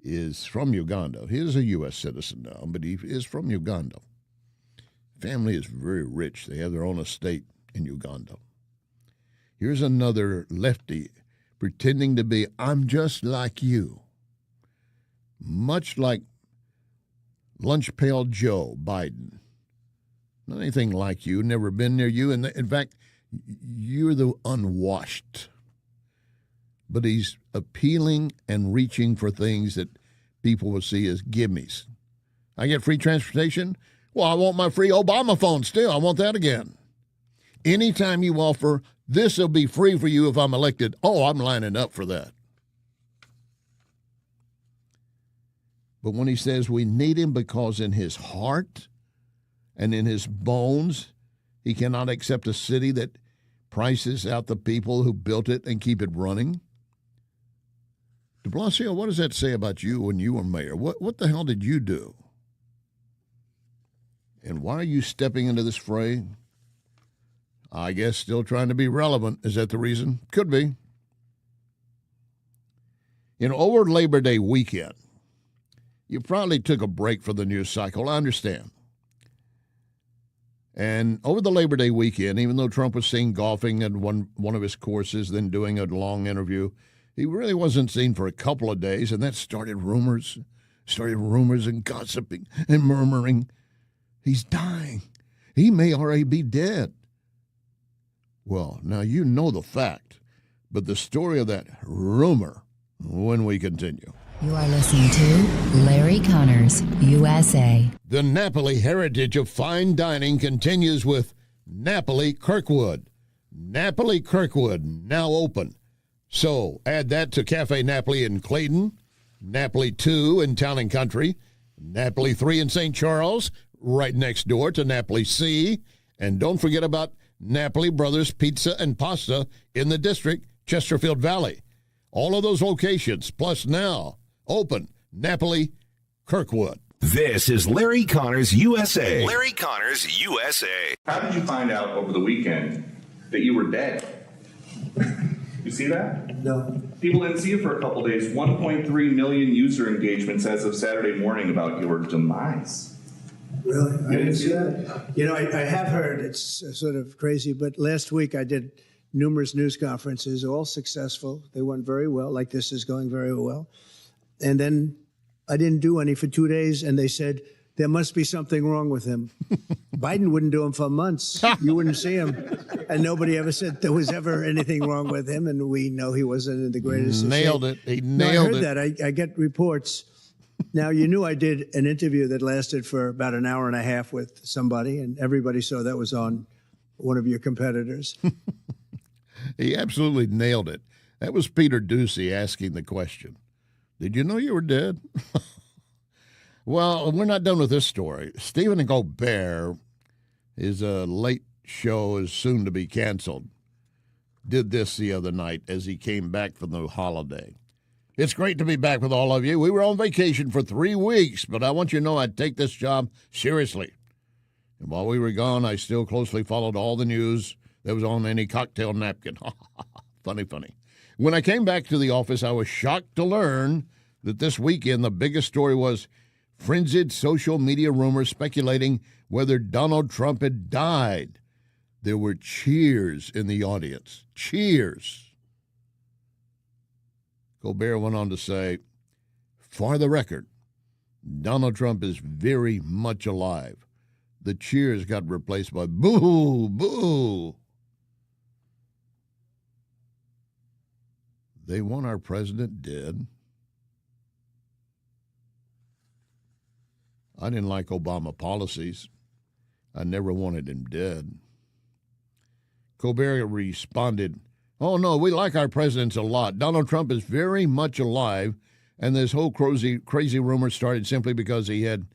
is from Uganda. He is a U.S. citizen now, but he is from Uganda. Family is very rich. They have their own estate in Uganda. Here's another lefty pretending to be, I'm just like you. Much like Lunch Pail Joe Biden. Not anything like you, never been near you. And in fact, you're the unwashed. But he's appealing and reaching for things that people will see as gimmies. I get free transportation? Well, I want my free Obama phone still. I want that again. Anytime you offer, this will be free for you if I'm elected. Oh, I'm lining up for that. But when he says we need him because in his heart and in his bones, he cannot accept a city that prices out the people who built it and keep it running. De Blasio, what does that say about you when you were mayor? What the hell did you do? And why are you stepping into this fray? I guess still trying to be relevant. Is that the reason? Could be. Over Labor Day weekend, you probably took a break from the news cycle. I understand. And over the Labor Day weekend, even though Trump was seen golfing at one of his courses, then doing a long interview, he really wasn't seen for a couple of days, and that started rumors and gossiping and murmuring. He's dying. He may already be dead. Well, now you know the fact, but the story of that rumor when we continue. You are listening to Larry Connors, USA. The Napoli heritage of fine dining continues with Napoli Kirkwood. Napoli Kirkwood, now open. So add that to Cafe Napoli in Clayton, Napoli 2 in Town and Country, Napoli 3 in St. Charles, right next door to Napoli C, and don't forget about Napoli Brothers Pizza and Pasta in the district, Chesterfield Valley. All of those locations, plus now, open, Napoli Kirkwood. This is Larry Connors USA. Larry Connors USA. How did you find out over the weekend that you were dead? You see that? No. People didn't see it for a couple days. 1.3 million user engagements as of Saturday morning about your demise. Really? I didn't see that. I have heard, it's sort of crazy, but last week I did numerous news conferences, all successful. They went very well, like this is going very well. And then I didn't do any for 2 days, and they said, there must be something wrong with him. Biden wouldn't do them for months. You wouldn't see him. And nobody ever said there was ever anything wrong with him, and we know he wasn't in the greatest of shape. Nailed it. He No, nailed I heard that. I get reports. Now, you knew I did an interview that lasted for about an hour and a half with somebody, and everybody saw that was on one of your competitors. He absolutely nailed it. That was Peter Ducey asking the question. Did you know you were dead? Well, we're not done with this story. Stephen Colbert, his late show is soon to be canceled, did this the other night as he came back from the holiday. It's great to be back with all of you. We were on vacation for 3 weeks, but I want you to know I take this job seriously. And while we were gone, I still closely followed all the news that was on any cocktail napkin. Funny. When I came back to the office, I was shocked to learn that this weekend the biggest story was frenzied social media rumors speculating whether Donald Trump had died. There were cheers in the audience. Cheers. Colbert went on to say, for the record, Donald Trump is very much alive. The cheers got replaced by boo, boo. They want our president dead. I didn't like Obama policies. I never wanted him dead. Colbert responded, oh, no, we like our presidents a lot. Donald Trump is very much alive, and this whole crazy rumor started simply because he had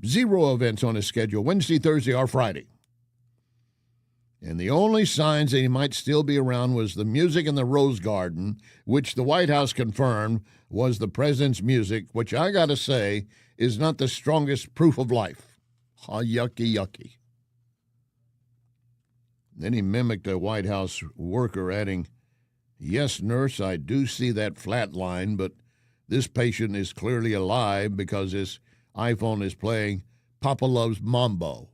0 events on his schedule, Wednesday, Thursday, or Friday. And the only signs that he might still be around was the music in the Rose Garden, which the White House confirmed was the president's music, which I got to say is not the strongest proof of life. Yucky, yucky. Then he mimicked a White House worker, adding, yes, nurse, I do see that flat line, but this patient is clearly alive because his iPhone is playing Papa Loves Mambo.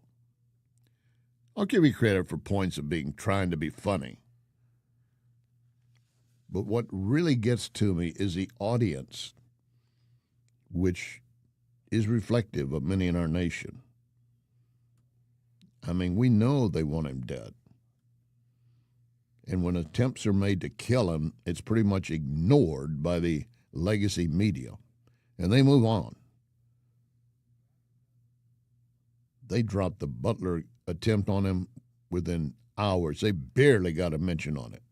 I'll give you credit for points of trying to be funny. But what really gets to me is the audience, which is reflective of many in our nation. I mean, we know they want him dead. And when attempts are made to kill him, it's pretty much ignored by the legacy media. And they move on. They dropped the Butler attempt on him within hours. They barely got a mention on it.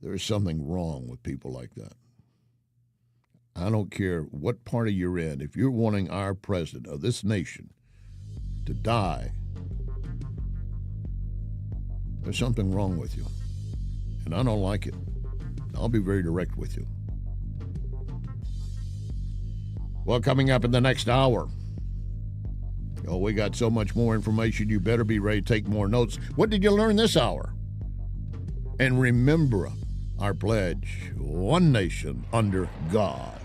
There's something wrong with people like that. I don't care what party you're in. If you're wanting our president of this nation to die, there's something wrong with you. And I don't like it. I'll be very direct with you. Well, coming up in the next hour, we got so much more information, you better be ready to take more notes. What did you learn this hour? And remember our pledge, one nation under God.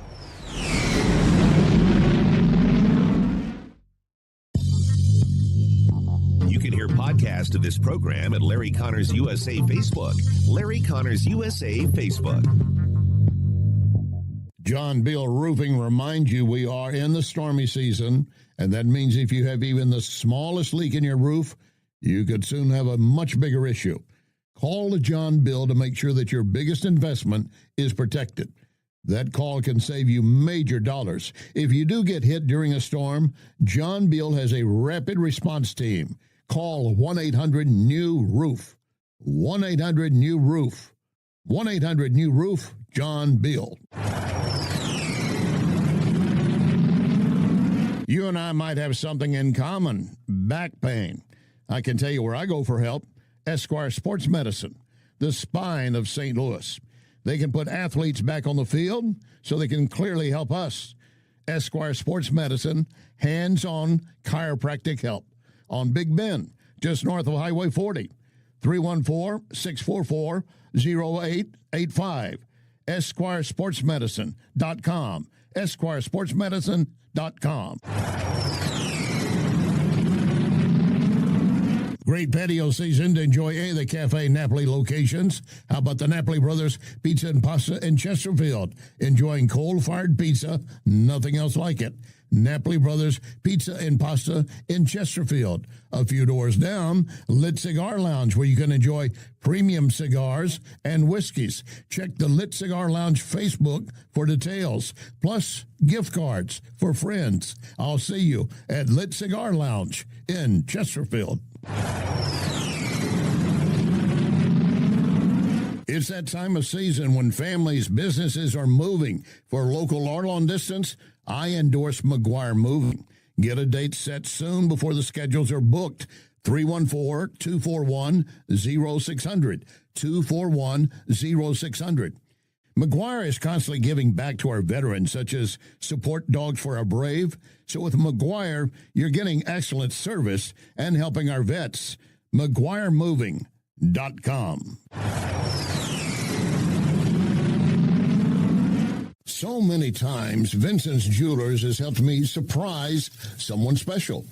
You can hear podcasts of this program at Larry Connors USA Facebook. Larry Connors USA Facebook. John Bill Roofing reminds you we are in the stormy season, and that means if you have even the smallest leak in your roof, you could soon have a much bigger issue. Call John Bill to make sure that your biggest investment is protected. That call can save you major dollars. If you do get hit during a storm, John Bill has a rapid response team. Call 1-800-NEW-ROOF. 1-800-NEW-ROOF. 1-800-NEW-ROOF, John Bill. You and I might have something in common, back pain. I can tell you where I go for help, Esquire Sports Medicine, the spine of St. Louis. They can put athletes back on the field so they can clearly help us. Esquire Sports Medicine, hands-on chiropractic help on Big Bend, just north of Highway 40, 314-644-0885, EsquireSportsMedicine.com, EsquireSportsMedicine.com. Great patio season to enjoy any of the Cafe Napoli locations. How about the Napoli Brothers Pizza and Pasta in Chesterfield? Enjoying coal-fired pizza, nothing else like it. Napoli Brothers Pizza and Pasta in Chesterfield. A few doors down, Lit Cigar Lounge, where you can enjoy premium cigars and whiskeys. Check the Lit Cigar Lounge Facebook for details, plus gift cards for friends. I'll see you at Lit Cigar Lounge in Chesterfield. It's that time of season when families, businesses are moving. For local or long distance, I endorse McGuire Moving. Get a date set soon before the schedules are booked. 314-241-0600. 241-0600. McGuire is constantly giving back to our veterans, such as support dogs for our brave. So with McGuire, you're getting excellent service and helping our vets. McGuireMoving.com. So many times, Vincent's Jewelers has helped me surprise someone special.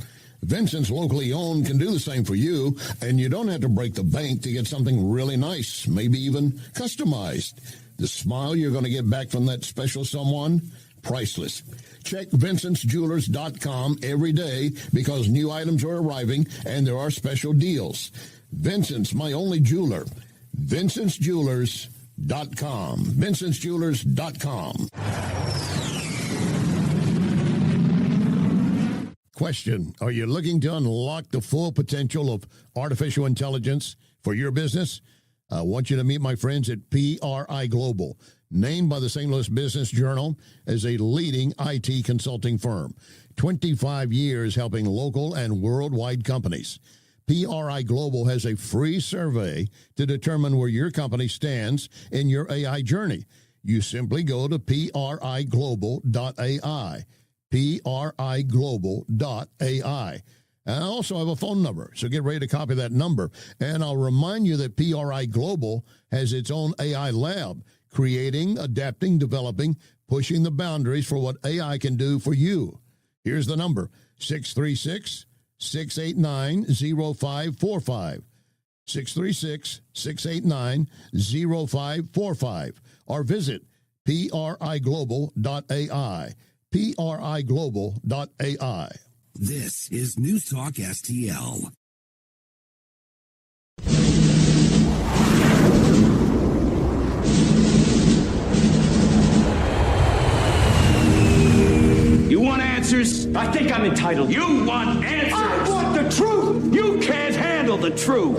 Vincent's locally owned can do the same for you, and you don't have to break the bank to get something really nice, maybe even customized. The smile you're going to get back from that special someone, priceless. Check VincentsJewelers.com every day because new items are arriving and there are special deals. Vincent's, my only jeweler. VincentsJewelers.com. VincentsJewelers.com. Question: are you looking to unlock the full potential of artificial intelligence for your business? I want you to meet my friends at PRI Global, named by the St. Louis Business Journal as a leading IT consulting firm. 25 years helping local and worldwide companies. PRI Global has a free survey to determine where your company stands in your AI journey. You simply go to priglobal.ai. priglobal.ai. And I also have a phone number, so get ready to copy that number. And I'll remind you that PRI Global has its own AI lab, creating, adapting, developing, pushing the boundaries for what AI can do for you. Here's the number, 636-689-0545. 636-689-0545. Or visit priglobal.ai. priglobal.ai. This is News Talk STL. You want answers? I think I'm entitled. You want answers? I want the truth! You can't handle the truth!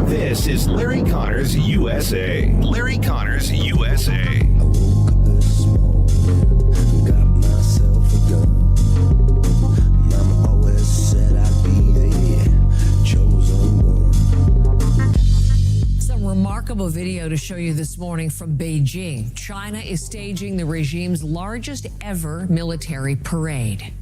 This is Larry Connors USA. Larry Connors USA. Remarkable video to show you this morning from Beijing. China is staging the regime's largest ever military parade.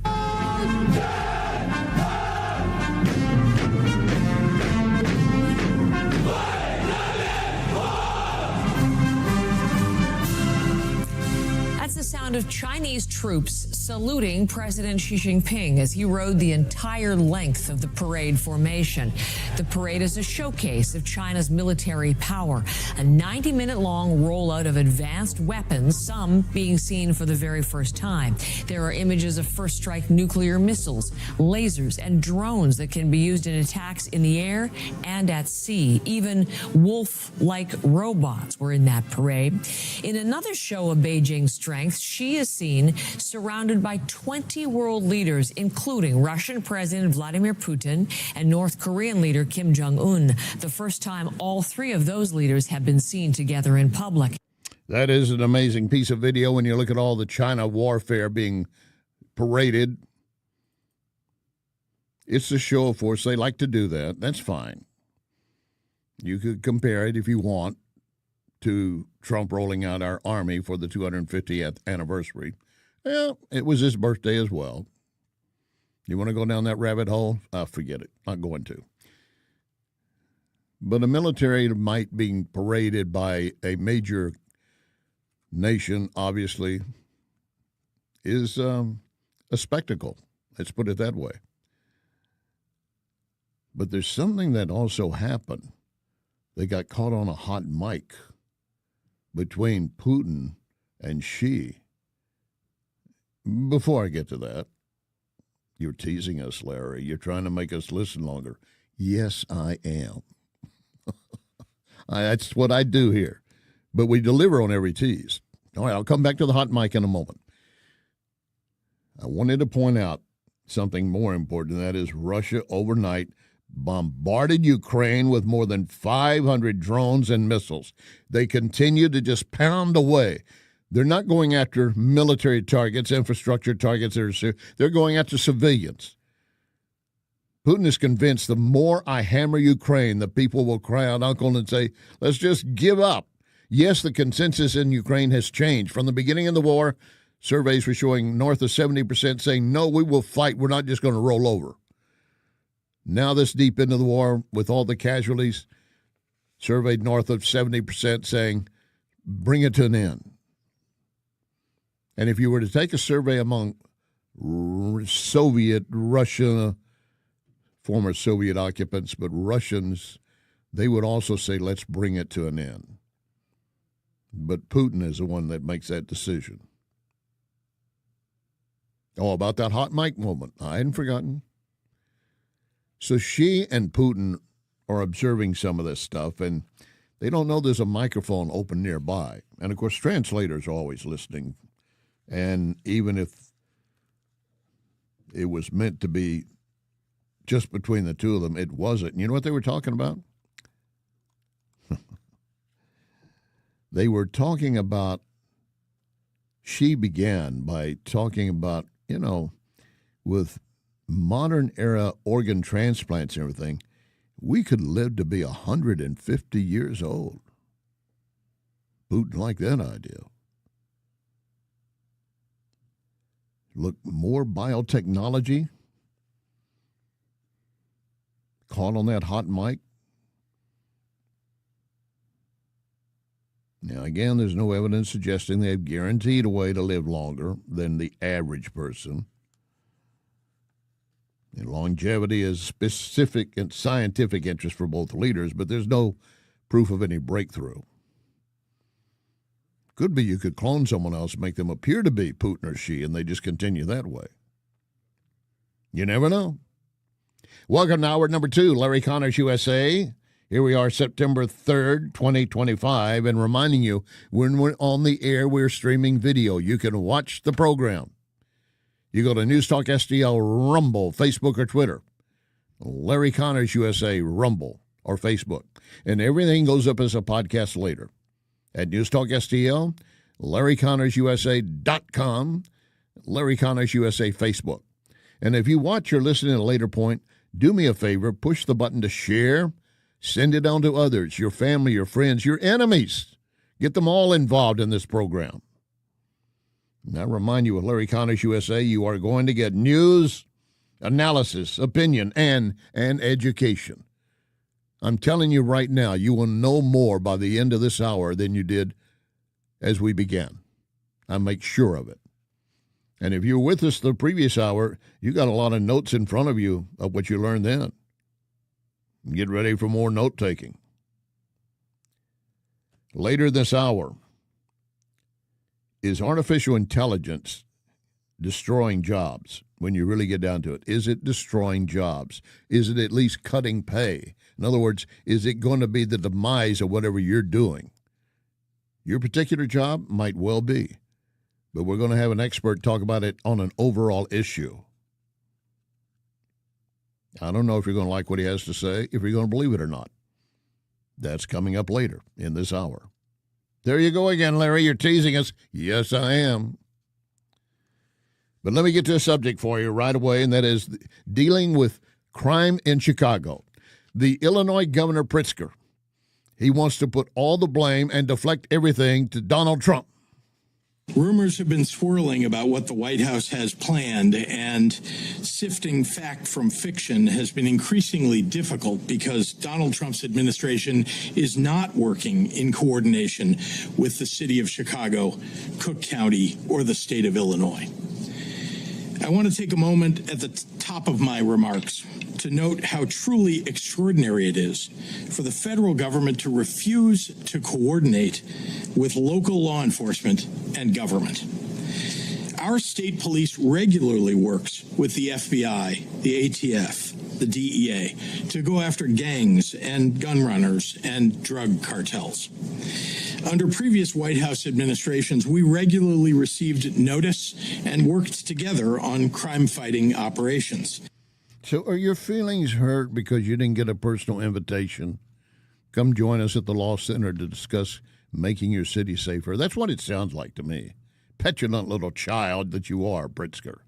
That's the sound of Chinese troops saluting President Xi Jinping as he rode the entire length of the parade formation. The parade is a showcase of China's military power, a 90-minute-long rollout of advanced weapons, some being seen for the very first time. There are images of first-strike nuclear missiles, lasers, and drones that can be used in attacks in the air and at sea. Even wolf-like robots were in that parade. In another show of Beijing's strength, Xi is seen surrounded by 20 world leaders, including Russian President Vladimir Putin and North Korean leader Kim Jong-un. The first time all three of those leaders have been seen together in public. That is an amazing piece of video when you look at all the China warfare being paraded. It's a show of force. They like to do that. That's fine. You could compare it if you want to Trump rolling out our army for the 250th anniversary. Well, it was his birthday as well. You want to go down that rabbit hole? Forget it. Not going to. But a military might be paraded by a major nation, obviously, is a spectacle. Let's put it that way. But there's something that also happened. They got caught on a hot mic between Putin and Xi. Before I get to that, you're teasing us, Larry. You're trying to make us listen longer. Yes, I am. That's what I do here. But we deliver on every tease. All right, I'll come back to the hot mic in a moment. I wanted to point out something more important, and that is Russia overnight bombarded Ukraine with more than 500 drones and missiles. They continue to just pound away. They're not going after military targets, infrastructure targets. They're going after civilians. Putin is convinced the more I hammer Ukraine, the people will cry out uncle and say, let's just give up. Yes, the consensus in Ukraine has changed. From the beginning of the war, surveys were showing north of 70% saying, no, we will fight. We're not just going to roll over. Now this deep into the war, with all the casualties, surveyed north of 70% saying, bring it to an end. And if you were to take a survey among Soviet, Russia, former Soviet occupants, but Russians, they would also say, let's bring it to an end. But Putin is the one that makes that decision. Oh, about that hot mic moment. I hadn't forgotten. So she and Putin are observing some of this stuff, and they don't know there's a microphone open nearby. And, of course, translators are always listening. And even if it was meant to be just between the two of them, it wasn't. And you know what they were talking about? They were talking about, she began by talking about, you know, with modern era organ transplants and everything, we could live to be 150 years old. Putin liked that idea. Look, more biotechnology caught on that hot mic. Now, again, there's no evidence suggesting they've guaranteed a way to live longer than the average person. And longevity is specific and scientific interest for both leaders, but there's no proof of any breakthrough. Could be you could clone someone else, make them appear to be Putin or Xi, and they just continue that way. You never know. Welcome to hour number 2, Larry Connors USA. Here we are, September 3rd, 2025, and reminding you, when we're on the air, we're streaming video. You can watch the program. You go to NewsTalkSTL, Rumble, Facebook, or Twitter. Larry Connors USA, Rumble, or Facebook. And everything goes up as a podcast later. At NewsTalkSTL, LarryConnorsUSA.com, Larry Connors USA Facebook. And if you watch or listen at a later point, do me a favor, push the button to share. Send it on to others, your family, your friends, your enemies. Get them all involved in this program. And I remind you, with Larry Connors USA, you are going to get news, analysis, opinion, and education. I'm telling you right now, you will know more by the end of this hour than you did as we began. I make sure of it. And if you were with us the previous hour, you got a lot of notes in front of you of what you learned then. Get ready for more note-taking. Later this hour, is artificial intelligence destroying jobs when you really get down to it? Is it destroying jobs? Is it at least cutting pay? In other words, is it going to be the demise of whatever you're doing? Your particular job might well be, but we're going to have an expert talk about it on an overall issue. I don't know if you're going to like what he has to say, if you're going to believe it or not. That's coming up later in this hour. There you go again, Larry. You're teasing us. Yes, I am. But let me get to a subject for you right away, and that is dealing with crime in Chicago. The Illinois Governor Pritzker, he wants to put all the blame and deflect everything to Donald Trump. Rumors have been swirling about what the White House has planned, and sifting fact from fiction has been increasingly difficult because Donald Trump's administration is not working in coordination with the city of Chicago, Cook County, or the state of Illinois. I want to take a moment at the top of my remarks to note how truly extraordinary it is for the federal government to refuse to coordinate with local law enforcement and government. Our state police regularly works with the FBI, the ATF, the DEA to go after gangs and gun runners and drug cartels. Under previous White House administrations, we regularly received notice and worked together on crime-fighting operations. So are your feelings hurt because you didn't get a personal invitation? Come join us at the Law Center to discuss making your city safer. That's what it sounds like to me. Petulant little child that you are, Pritzker.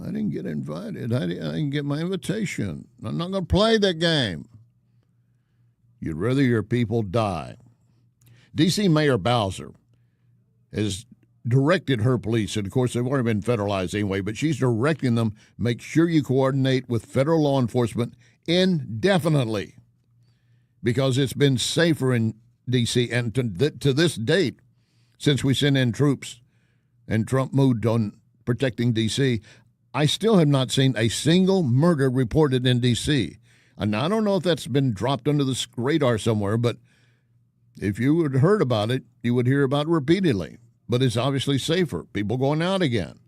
I didn't get invited. I didn't get my invitation. I'm not going to play that game. You'd rather your people die. D.C. Mayor Bowser has directed her police, and of course they've already been federalized anyway, but she's directing them, make sure you coordinate with federal law enforcement indefinitely, because it's been safer in D.C. and to this date, since we sent in troops and Trump moved on protecting D.C., I still have not seen a single murder reported in D.C. And I don't know if that's been dropped under the radar somewhere, but if you had heard about it, you would hear about it repeatedly. But it's obviously safer. People going out again.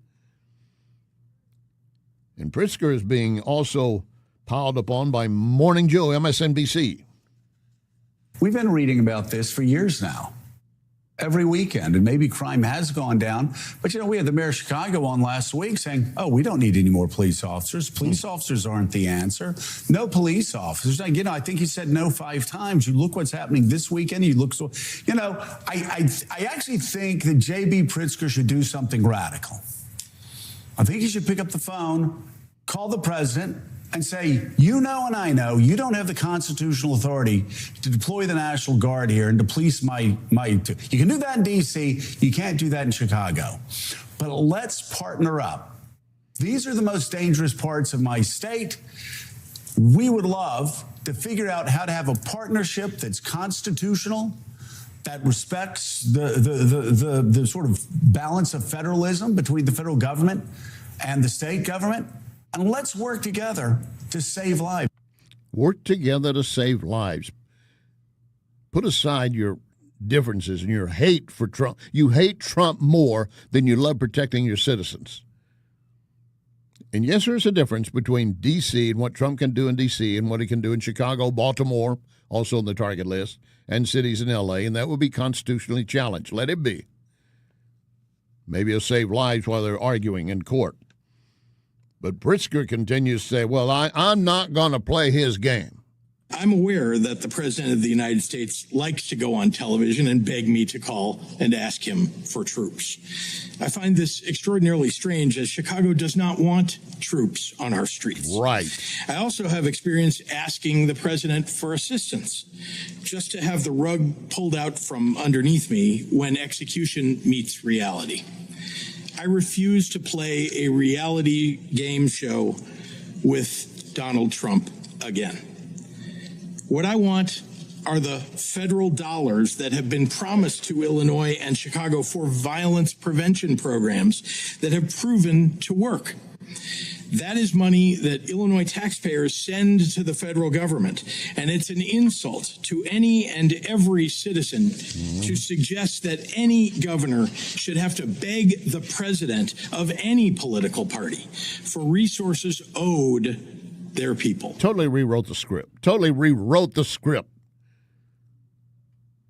And Pritzker is being also piled upon by Morning Joe, MSNBC. We've been reading about this for years now. Every weekend, and maybe crime has gone down. But, we had the mayor of Chicago on last week saying, oh, we don't need any more police officers. Police officers aren't the answer. No police officers. I think he said no 5 times. You look what's happening this weekend. You look so, I actually think that J.B. Pritzker should do something radical. I think he should pick up the phone, call the president, and say, and I know, you don't have the constitutional authority to deploy the National Guard here and to police you can do that in D.C., you can't do that in Chicago. But let's partner up. These are the most dangerous parts of my state. We would love to figure out how to have a partnership that's constitutional, that respects the sort of balance of federalism between the federal government and the state government. And let's work together to save lives. Work together to save lives. Put aside your differences and your hate for Trump. You hate Trump more than you love protecting your citizens. And yes, there's a difference between D.C. and what Trump can do in D.C. and what he can do in Chicago, Baltimore, also on the target list, and cities in L.A., and that would be constitutionally challenged. Let it be. Maybe it'll save lives while they're arguing in court. But Pritzker continues to say, well, I'm not going to play his game. I'm aware that the President of the United States likes to go on television and beg me to call and ask him for troops. I find this extraordinarily strange, as Chicago does not want troops on our streets. Right. I also have experience asking the President for assistance, just to have the rug pulled out from underneath me when execution meets reality. I refuse to play a reality game show with Donald Trump again. What I want are the federal dollars that have been promised to Illinois and Chicago for violence prevention programs that have proven to work. That is money that Illinois taxpayers send to the federal government, and it's an insult to any and every citizen to suggest that any governor should have to beg the president of any political party for resources owed their people. Totally rewrote the script.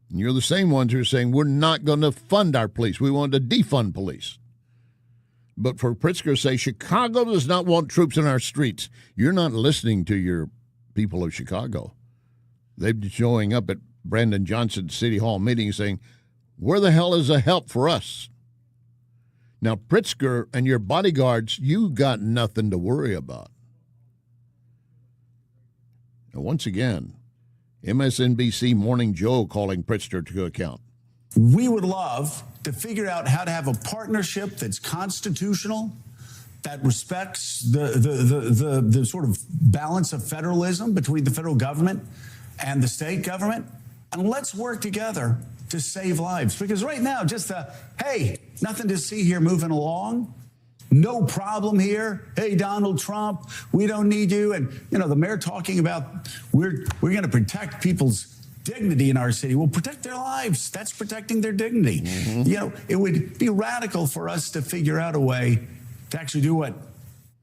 And you're the same ones who are saying we're not going to fund our police. We want to defund police. But for Pritzker to say Chicago does not want troops in our streets, you're not listening to your people of Chicago. They've been showing up at Brandon Johnson's City Hall meeting saying, where the hell is the help for us? Now, Pritzker and your bodyguards, you got nothing to worry about. Now, once again, MSNBC Morning Joe calling Pritzker to account. We would love to figure out how to have a partnership that's constitutional, that respects the sort of balance of federalism between the federal government and the state government. And let's work together to save lives. Because right now, just hey, nothing to see here moving along. No problem here. Hey, Donald Trump, we don't need you. And, the mayor talking about we're going to protect people's dignity in our city. We'll protect their lives. That's protecting their dignity. It would be radical for us to figure out a way to actually do what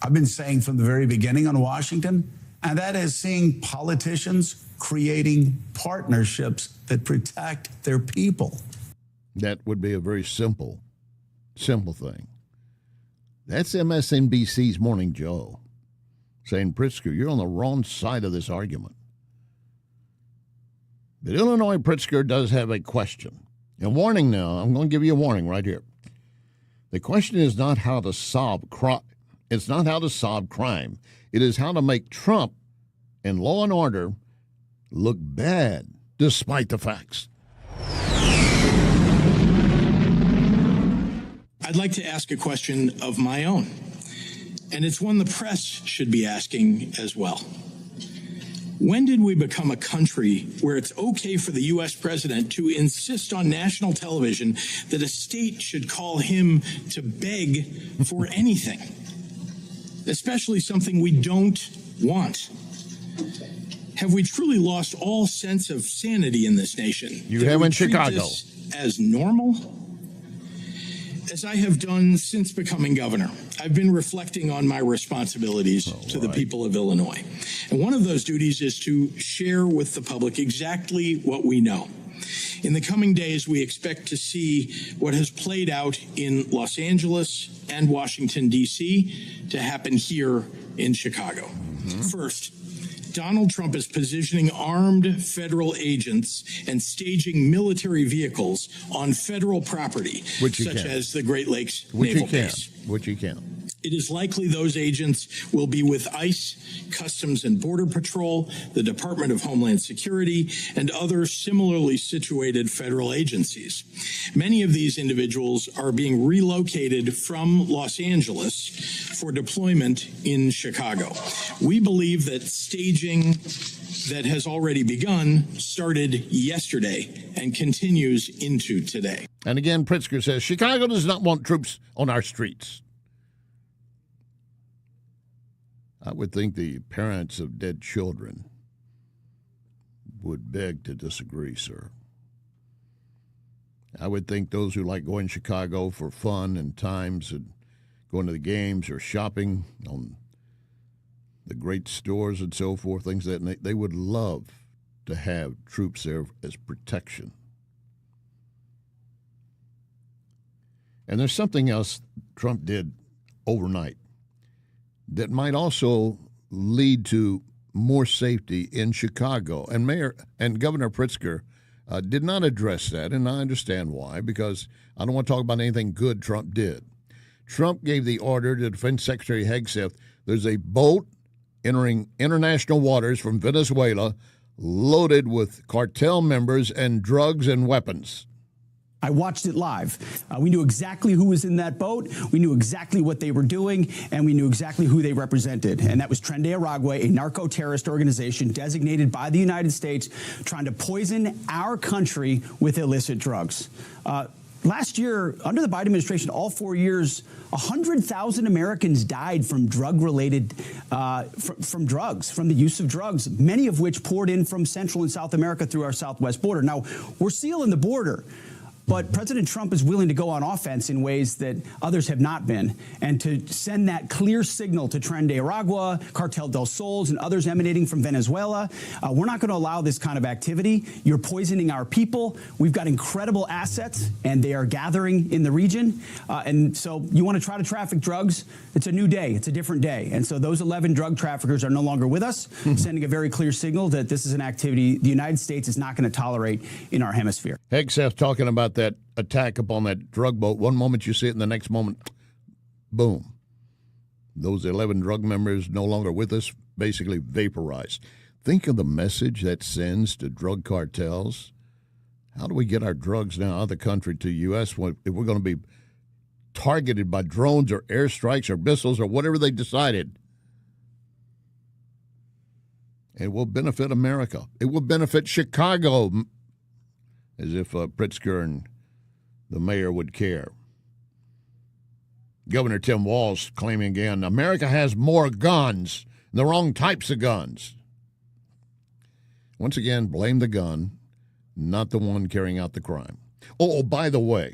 I've been saying from the very beginning on Washington, and that is seeing politicians creating partnerships that protect their people. That would be a very simple thing. That's MSNBC's Morning Joe saying, Pritzker, you're on the wrong side of this argument. But Illinois Pritzker does have a question. A warning now. I'm going to give you a warning right here. The question is not how to solve crime. It's not how to solve crime. It is how to make Trump and law and order look bad despite the facts. I'd like to ask a question of my own, and it's one the press should be asking as well. When did we become a country where it's okay for the U.S. president to insist on national television that a state should call him to beg for anything, especially something we don't want? Have we truly lost all sense of sanity in this nation? You have in Chicago. This as normal? As I have done since becoming governor, I've been reflecting on my responsibilities to the people of Illinois. And one of those duties is to share with the public exactly what we know. In the coming days, we expect to see what has played out in Los Angeles and Washington, D.C. to happen here in Chicago. First, Donald Trump is positioning armed federal agents and staging military vehicles on federal property, such as the Great Lakes Naval Base. Which he can. It is likely those agents will be with ICE, Customs and Border Patrol, the Department of Homeland Security, and other similarly situated federal agencies. Many of these individuals are being relocated from Los Angeles for deployment in Chicago. We believe that staging that has already begun started yesterday and continues into today. And again, Pritzker says Chicago does not want troops on our streets. I would think the parents of dead children would beg to disagree, sir. I would think those who like going to Chicago for fun and times and going to the games or shopping on the great stores and so forth, things that they would love to have troops there as protection. And there's something else Trump did overnight that might also lead to more safety in Chicago. And Mayor and Governor Pritzker did not address that, and I understand why, because I don't want to talk about anything good Trump did. Trump gave the order to Defense Secretary Hegseth, there's a boat entering international waters from Venezuela loaded with cartel members and drugs and weapons. I watched it live. We knew exactly who was in that boat. We knew exactly what they were doing, and we knew exactly who they represented. And that was Tren de Aragua, a narco-terrorist organization designated by the United States, trying to poison our country with illicit drugs. Last year, under the Biden administration, all 4 years, 100,000 Americans died from drug-related, from drugs, from the use of drugs, many of which poured in from Central and South America through our southwest border. Now, we're sealing the border. But President Trump is willing to go on offense in ways that others have not been, and to send that clear signal to Tren de Aragua, Cartel del Sols, and others emanating from Venezuela. We're not going to allow this kind of activity. You're poisoning our people. We've got incredible assets, and they are gathering in the region. And so you want to try to traffic drugs, it's a new day. It's a different day. And so those 11 drug traffickers are no longer with us, sending a very clear signal that this is an activity the United States is not going to tolerate in our hemisphere. Hegseth talking about that attack upon that drug boat. One moment you see it, and the next moment, boom. Those 11 drug members no longer with us, basically vaporized. Think of the message that sends to drug cartels. How do we get our drugs now out of the country to the U.S. if we're going to be targeted by drones or airstrikes or missiles or whatever they decided? It will benefit America. It will benefit Chicago, as if Pritzker and the mayor would care. Governor Tim Walz claiming again, America has more guns, the wrong types of guns. Once again, blame the gun, not the one carrying out the crime. Oh, by the way,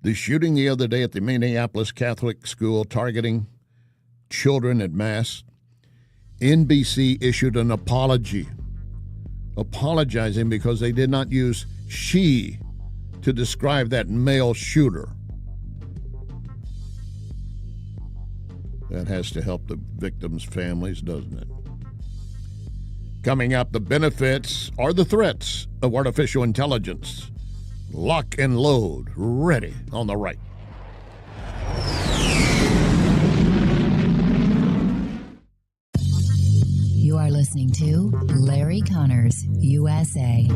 the shooting the other day at the Minneapolis Catholic school targeting children at Mass, NBC issued an apology, apologizing because they did not use she to describe that male shooter. That has to help the victims' families, doesn't it? Coming up, the benefits or the threats of artificial intelligence. Lock and load, ready on the right. You are listening to Larry Connors, USA.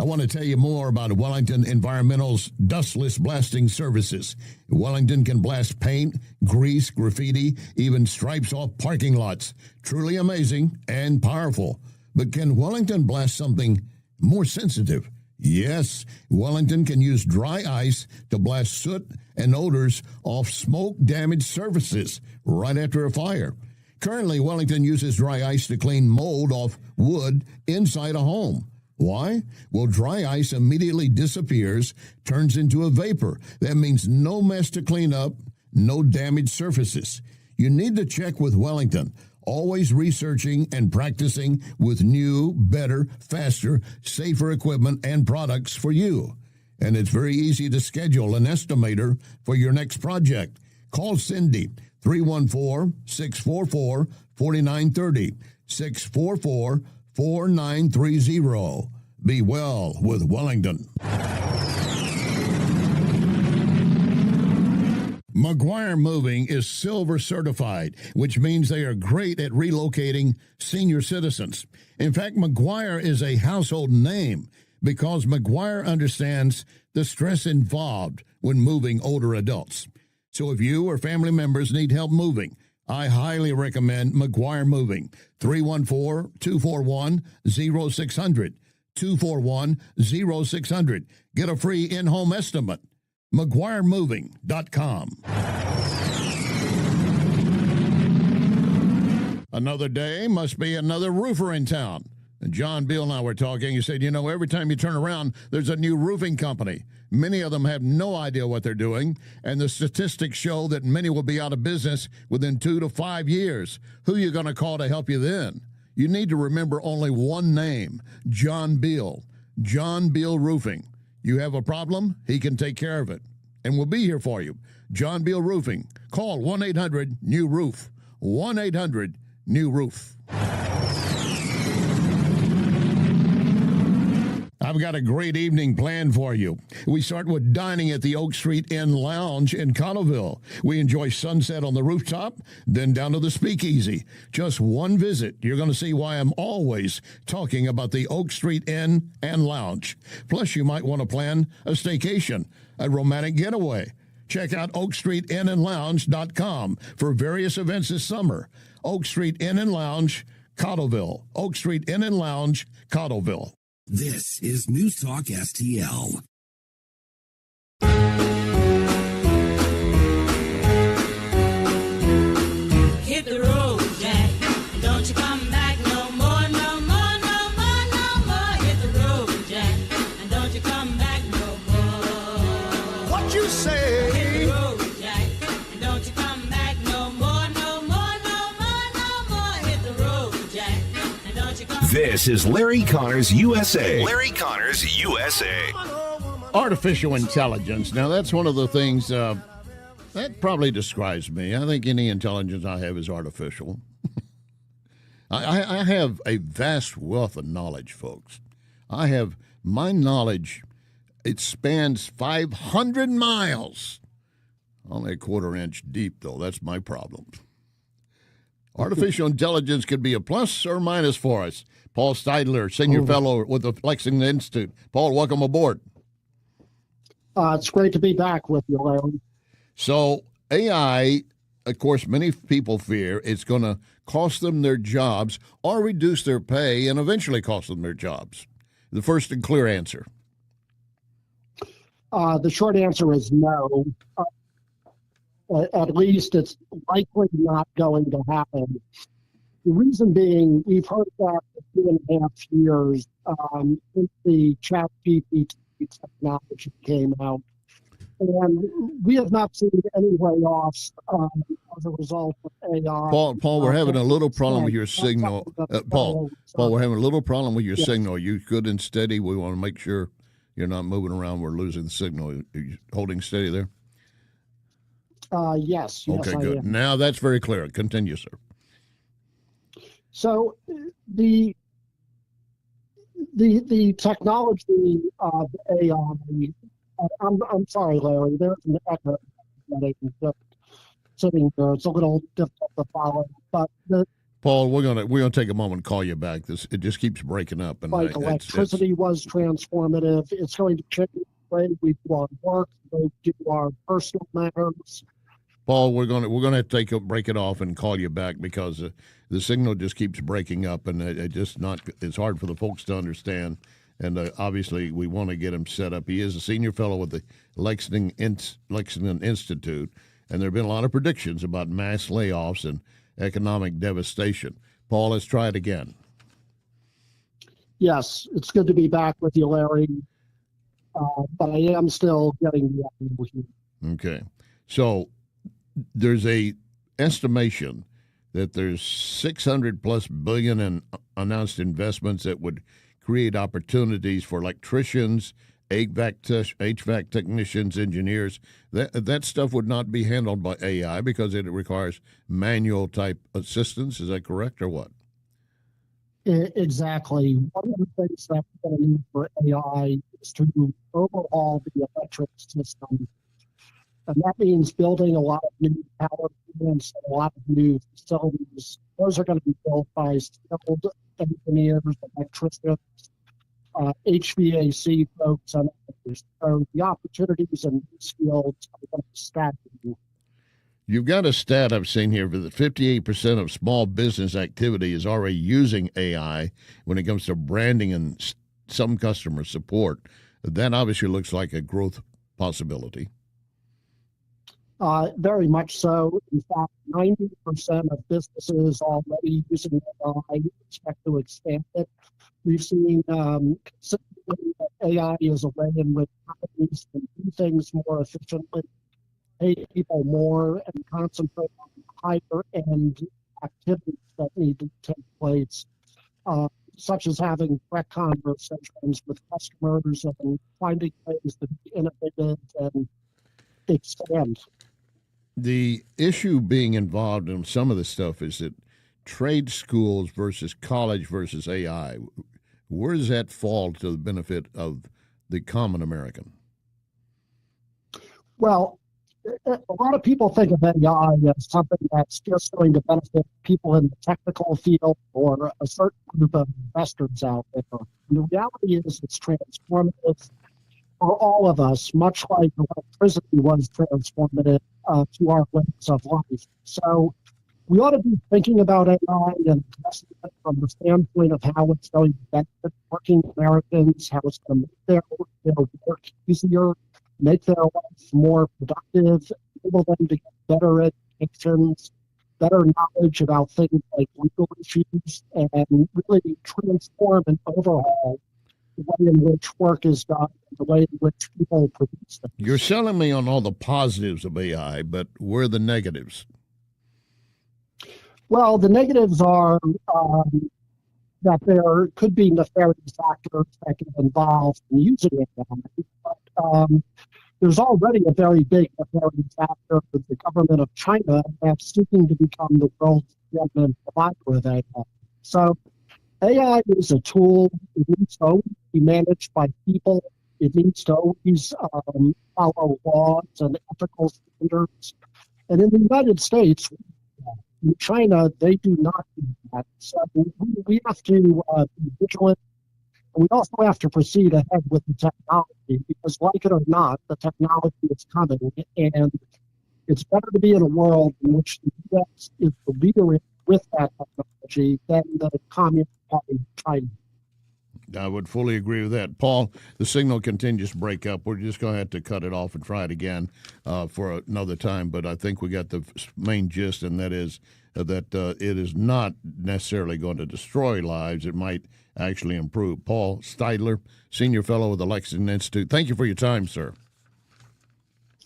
want to tell you more about Wellington Environmental's dustless blasting services. Wellington can blast paint, grease, graffiti, even stripes off parking lots. Truly amazing and powerful. But can Wellington blast something more sensitive? Yes, Wellington can use dry ice to blast soot and odors off smoke-damaged surfaces right after a fire. Currently, Wellington uses dry ice to clean mold off wood inside a home. Why? Well, dry ice immediately disappears, turns into a vapor. That means no mess to clean up, no damaged surfaces. You need to check with Wellington, always researching and practicing with new, better, faster, safer equipment and products for you. And it's very easy to schedule an estimator for your next project. Call Cindy, 314-644-4930, 644-4930. Be well with Wellington. McGuire Moving is silver certified, which means they are great at relocating senior citizens. In fact, McGuire is a household name because McGuire understands the stress involved when moving older adults. So if you or family members need help moving, I highly recommend McGuire Moving. 314-241-0600. 241-0600. Get a free in-home estimate. McGuireMoving.com. Another day must be another roofer in town. And John Beal and I were talking. He said, every time you turn around, there's a new roofing company. Many of them have no idea what they're doing, and the statistics show that many will be out of business within 2 to 5 years. Who are you going to call to help you then? You need to remember only one name, John Beal. John Beal Roofing. You have a problem, he can take care of it. And we'll be here for you. John Beal Roofing. Call 1-800-NEW-ROOF. 1-800-NEW-ROOF. I've got a great evening planned for you. We start with dining at the Oak Street Inn Lounge in Cottleville. We enjoy sunset on the rooftop, then down to the speakeasy. Just one visit, you're going to see why I'm always talking about the Oak Street Inn and Lounge. Plus, you might want to plan a staycation, a romantic getaway. Check out OakStreetInnandLounge.com for various events this summer. Oak Street Inn and Lounge, Cottleville. Oak Street Inn and Lounge, Cottleville. This is News Talk STL. Hit the road, Jack. Don't you come back no more, no more, no more, no more. Hit the road, Jack. And don't you come back no more. What you say? Hit the road, Jack. And don't you come back no more, no more, no more, no more. Hit the road, Jack. And don't you come This is Larry Connors USA. Larry Connors USA. Artificial intelligence. Now, that's one of the things that probably describes me. I think any intelligence I have is artificial. I have a vast wealth of knowledge, folks. My knowledge, it spans 500 miles. Only a quarter inch deep, though. That's my problem. Artificial intelligence could be a plus or minus for us. Paul Steidler, senior fellow with the Lexington Institute. Paul, welcome aboard. It's great to be back with you, Larry. So AI, of course, many people fear it's going to cost them their jobs or reduce their pay and eventually cost them their jobs. The first and clear answer. The short answer is no. At least it's likely not going to happen. The reason being, we've heard that for 2.5 years since the ChatGPT technology came out. And we have not seen any layoffs as a result of AI. Paul, we're having a little problem with your signal. Paul, we're having a little problem with your signal. You good and steady? We want to make sure you're not moving around. We're losing the signal. Are you holding steady there? Yes. Okay, good. I am. Now that's very clear. Continue, sir. So the technology of AI. I'm sorry, Larry. There's an echo that I can just sitting there. It's a little difficult to follow. But Paul, we're gonna take a moment and call you back. It just keeps breaking up. And like electricity was transformative. It's going to change the way we do our work, the way we do our personal matters. Paul, we're gonna have to break it off and call you back because the signal just keeps breaking up, and it's hard for the folks to understand. And obviously, we want to get him set up. He is a senior fellow with the Lexington Institute, and there have been a lot of predictions about mass layoffs and economic devastation. Paul, let's try it again. Yes, it's good to be back with you, Larry. But I am still getting the echo here. Okay, so there's a estimation that there's 600 plus billion in announced investments that would create opportunities for electricians, HVAC technicians, engineers. That stuff would not be handled by AI because it requires manual type assistance. Is that correct or what? Exactly. One of the things that we're going to need for AI is to overhaul the electric system. And that means building a lot of new power plants, a lot of new facilities. Those are going to be built by skilled engineers, electricians, HVAC folks, and others. So the opportunities in these fields are going to be staggering. You've got a stat I've seen here that 58% of small business activity is already using AI when it comes to branding and some customer support. That obviously looks like a growth possibility. Very much so. In fact, 90% of businesses already using AI expect to expand it. We've seen consistently that AI is a way in which companies can do things more efficiently, pay people more, and concentrate on higher-end activities that need to take place, such as having direct conversations with customers and finding ways to be innovative and expand. The issue being involved in some of this stuff is that trade schools versus college versus AI, where does that fall to the benefit of the common American? Well, a lot of people think of AI as something that's just going to benefit people in the technical field or a certain group of investors out there. And the reality is it's transformative for all of us, much like electricity was transformative to our ways of life. So we ought to be thinking about AI and addressing it from the standpoint of how it's going to benefit working Americans, how it's going to make their work easier, make their life more productive, enable them to get better educations, better knowledge about things like legal issues, and really transform and overhaul the way in which work is done, the way in which people produce things. You're selling me on all the positives of AI, but where are the negatives? Well, the negatives are that there could be nefarious factors that get involved in using AI, but there's already a very big nefarious factor with the government of China that's seeking to become the world's dominant provider of AI. So AI is a tool. It needs to always be managed by people. It needs to always follow laws and ethical standards. And in the United States, in China, they do not do that. So we have to be vigilant. We also have to proceed ahead with the technology because, like it or not, the technology is coming. And it's better to be in a world in which the U.S. is the leader with that technology than the Communist Party of China. I would fully agree with that. Paul, the signal continues to break up. We're just going to have to cut it off and try it again for another time. But I think we got the main gist, and that is that it is not necessarily going to destroy lives. It might actually improve. Paul Steidler, Senior Fellow with the Lexington Institute. Thank you for your time, sir.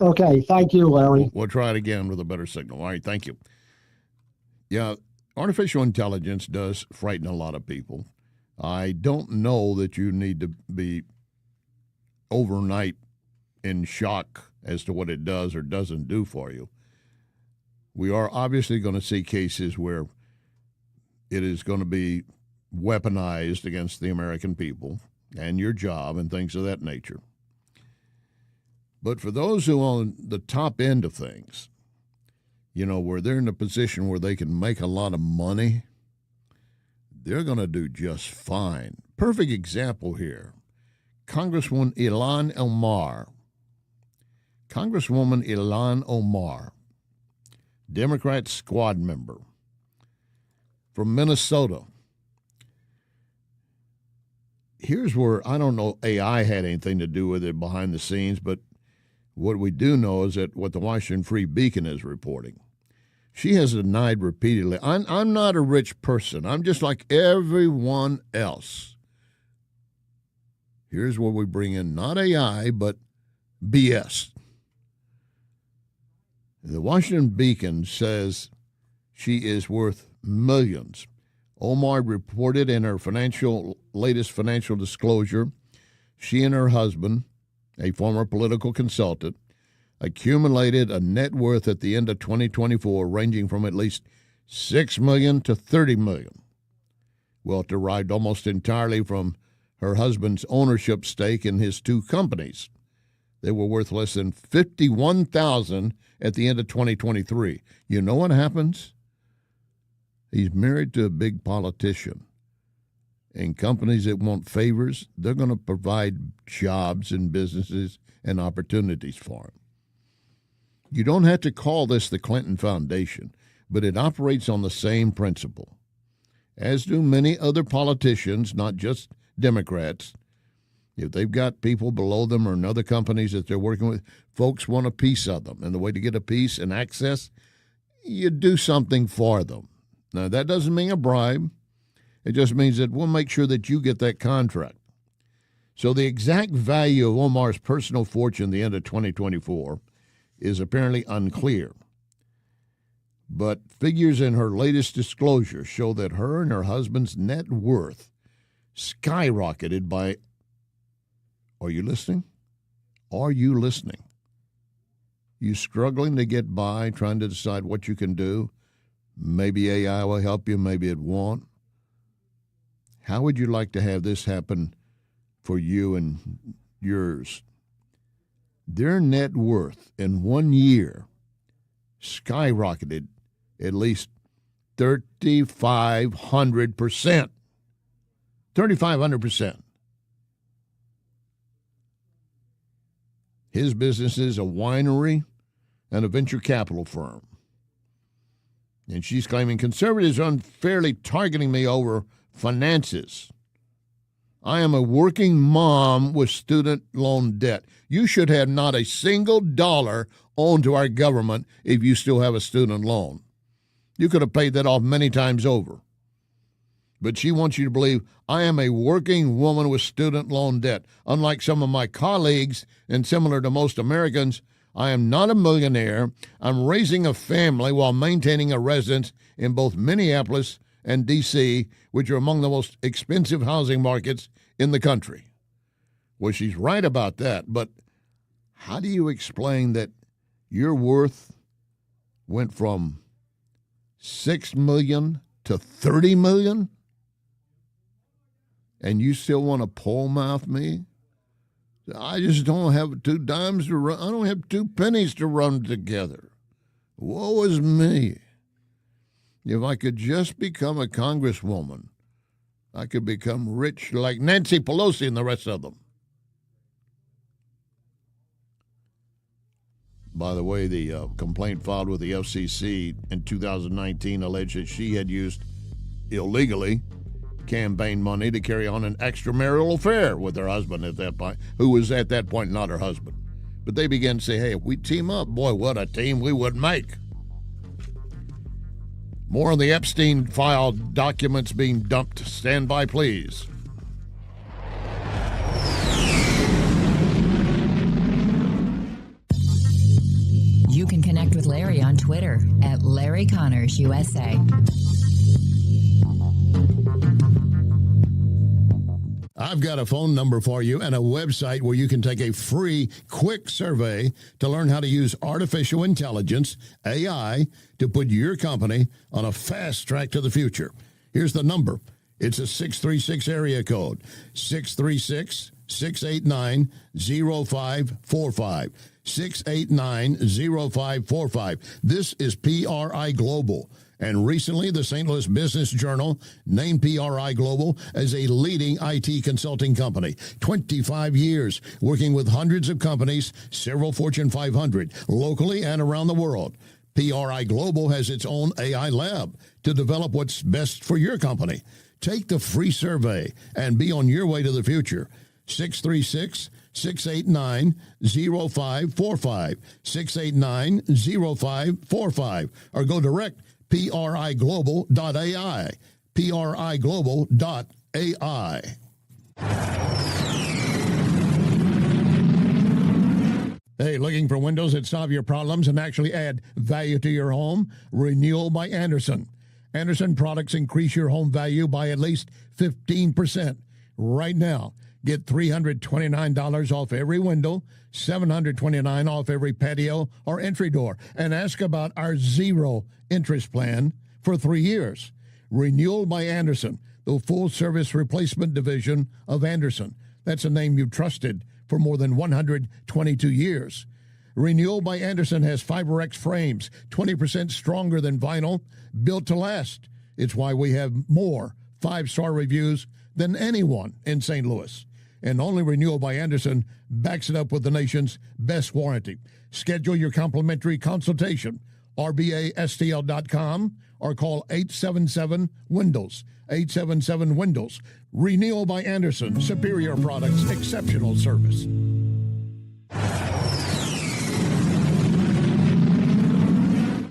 Okay. Thank you, Larry. We'll try it again with a better signal. All right. Thank you. Yeah, artificial intelligence does frighten a lot of people. I don't know that you need to be overnight in shock as to what it does or doesn't do for you. We are obviously going to see cases where it is going to be weaponized against the American people and your job and things of that nature. But for those who are on the top end of things, you know, where they're in a position where they can make a lot of money, they're going to do just fine. Perfect example here. Congresswoman Ilhan Omar, Democrat squad member from Minnesota. Here's where I don't know AI had anything to do with it behind the scenes, but what we do know is that what the Washington Free Beacon is reporting. She has denied repeatedly, I'm not a rich person. I'm just like everyone else. Here's where we bring in not AI, but BS. The Washington Beacon says she is worth millions. Omar reported in her latest financial disclosure, she and her husband, a former political consultant, accumulated a net worth at the end of 2024 ranging from at least $6 million to $30 million. Well, it derived almost entirely from her husband's ownership stake in his two companies. They were worth less than $51,000 at the end of 2023. You know what happens? He's married to a big politician. And companies that want favors, they're going to provide jobs and businesses and opportunities for him. You don't have to call this the Clinton Foundation, but it operates on the same principle. As do many other politicians, not just Democrats. If they've got people below them or in other companies that they're working with, folks want a piece of them. And the way to get a piece and access, you do something for them. Now, that doesn't mean a bribe. It just means that we'll make sure that you get that contract. So the exact value of Omar's personal fortune at the end of 2024 is apparently unclear. But figures in her latest disclosure show that her and her husband's net worth skyrocketed by, are you listening? Are you listening? You struggling to get by, trying to decide what you can do? Maybe AI will help you, maybe it won't. How would you like to have this happen for you and yours? Their net worth in 1 year skyrocketed at least 3,500%. 3,500%. His business is a winery and a venture capital firm. And she's claiming conservatives are unfairly targeting me over finances. I am a working mom with student loan debt. You should have not a single dollar owed to our government if you still have a student loan. You could have paid that off many times over. But she wants you to believe I am a working woman with student loan debt. Unlike some of my colleagues and similar to most Americans, I am not a millionaire. I'm raising a family while maintaining a residence in both Minneapolis and D.C., which are among the most expensive housing markets in the country. Well, she's right about that, but how do you explain that your worth went from $6 million to $30 million? And you still want to pole mouth me? I just don't have 2 dimes to run. I don't have 2 pennies to run together. Woe is me. If I could just become a congresswoman, I could become rich like Nancy Pelosi and the rest of them. By the way, the complaint filed with the FCC in 2019 alleged that she had used illegally campaign money to carry on an extramarital affair with her husband at that point, who was at that point not her husband. But they began to say, hey, if we team up, boy, what a team we would make. More on the Epstein file documents being dumped. Stand by, please. You can connect with Larry on Twitter at Larry Connors USA. I've got a phone number for you and a website where you can take a free, quick survey to learn how to use artificial intelligence, AI, to put your company on a fast track to the future. Here's the number. It's a 636 area code, 636-689-0545, 689-0545. This is PRI Global, And recently, the St. Louis Business Journal named PRI Global as a leading IT consulting company. 25 years working with hundreds of companies, several Fortune 500, locally and around the world. PRI Global has its own AI lab to develop what's best for your company. Take the free survey and be on your way to the future. 636-689-0545, 689-0545, or go direct priglobal.ai, priglobal.ai. Hey, looking for windows that solve your problems and actually add value to your home? Renewal by Andersen. Andersen products increase your home value by at least 15%. Right now, get $329 off every window, $729 off every patio or entry door, and ask about our zero interest plan for 3 years. Renewal by Andersen, the full-service replacement division of Andersen. That's a name you've trusted for more than 122 years. Renewal by Andersen has FiberX frames, 20% stronger than vinyl, built to last. It's why we have more 5-star reviews than anyone in St. Louis. And only Renewal by Andersen backs it up with the nation's best warranty. Schedule your complimentary consultation, rbastl.com, or call 877-WINDOWS, 877-WINDOWS. Renewal by Andersen, superior products, exceptional service.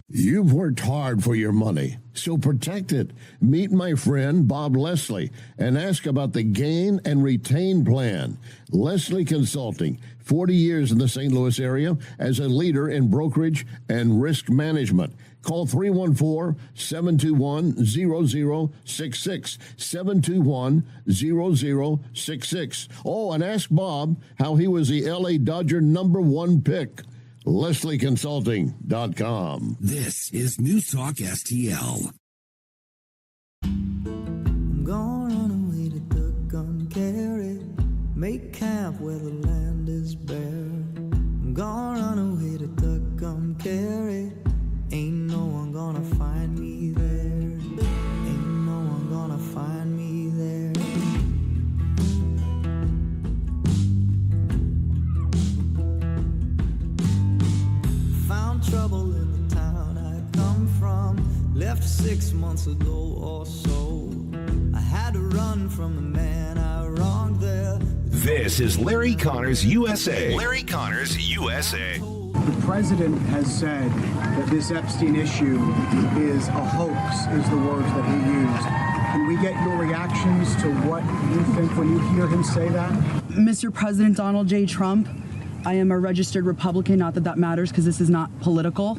You've worked hard for your money, so protect it. Meet my friend Bob Leslie and ask about the Gain and Retain Plan. Leslie Consulting, 40 years in the St. Louis area as a leader in brokerage and risk management. Call 314-721-0066, 721-0066. Oh, and ask Bob how he was the L.A. Dodger #1 pick. LeslieConsulting.com. This is News Talk STL. I'm gonna run away to duck gun carry, make camp where the land is bare. I'm gonna run away to duck gun carry, ain't no one gonna find me there. Ain't no one gonna find me there. Found trouble in the town I come from, left 6 months ago or so. I had to run from the man I wronged there. This is Larry Connors USA. Larry Connors USA. The president has said that this Epstein issue is a hoax, is the words that he used. Can we get your reactions to what you think when you hear him say that? Mr. President Donald J. Trump, I am a registered Republican, not that that matters because this is not political.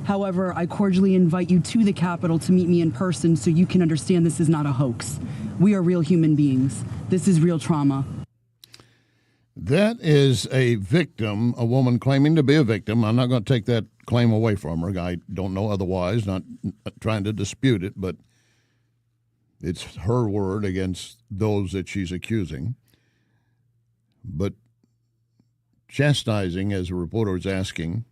However, I cordially invite you to the Capitol to meet me in person so you can understand this is not a hoax. We are real human beings. This is real trauma. That is a victim, a woman claiming to be a victim. I'm not going to take that claim away from her. I don't know otherwise, not trying to dispute it, but it's her word against those that she's accusing. But chastising, as the reporter was asking,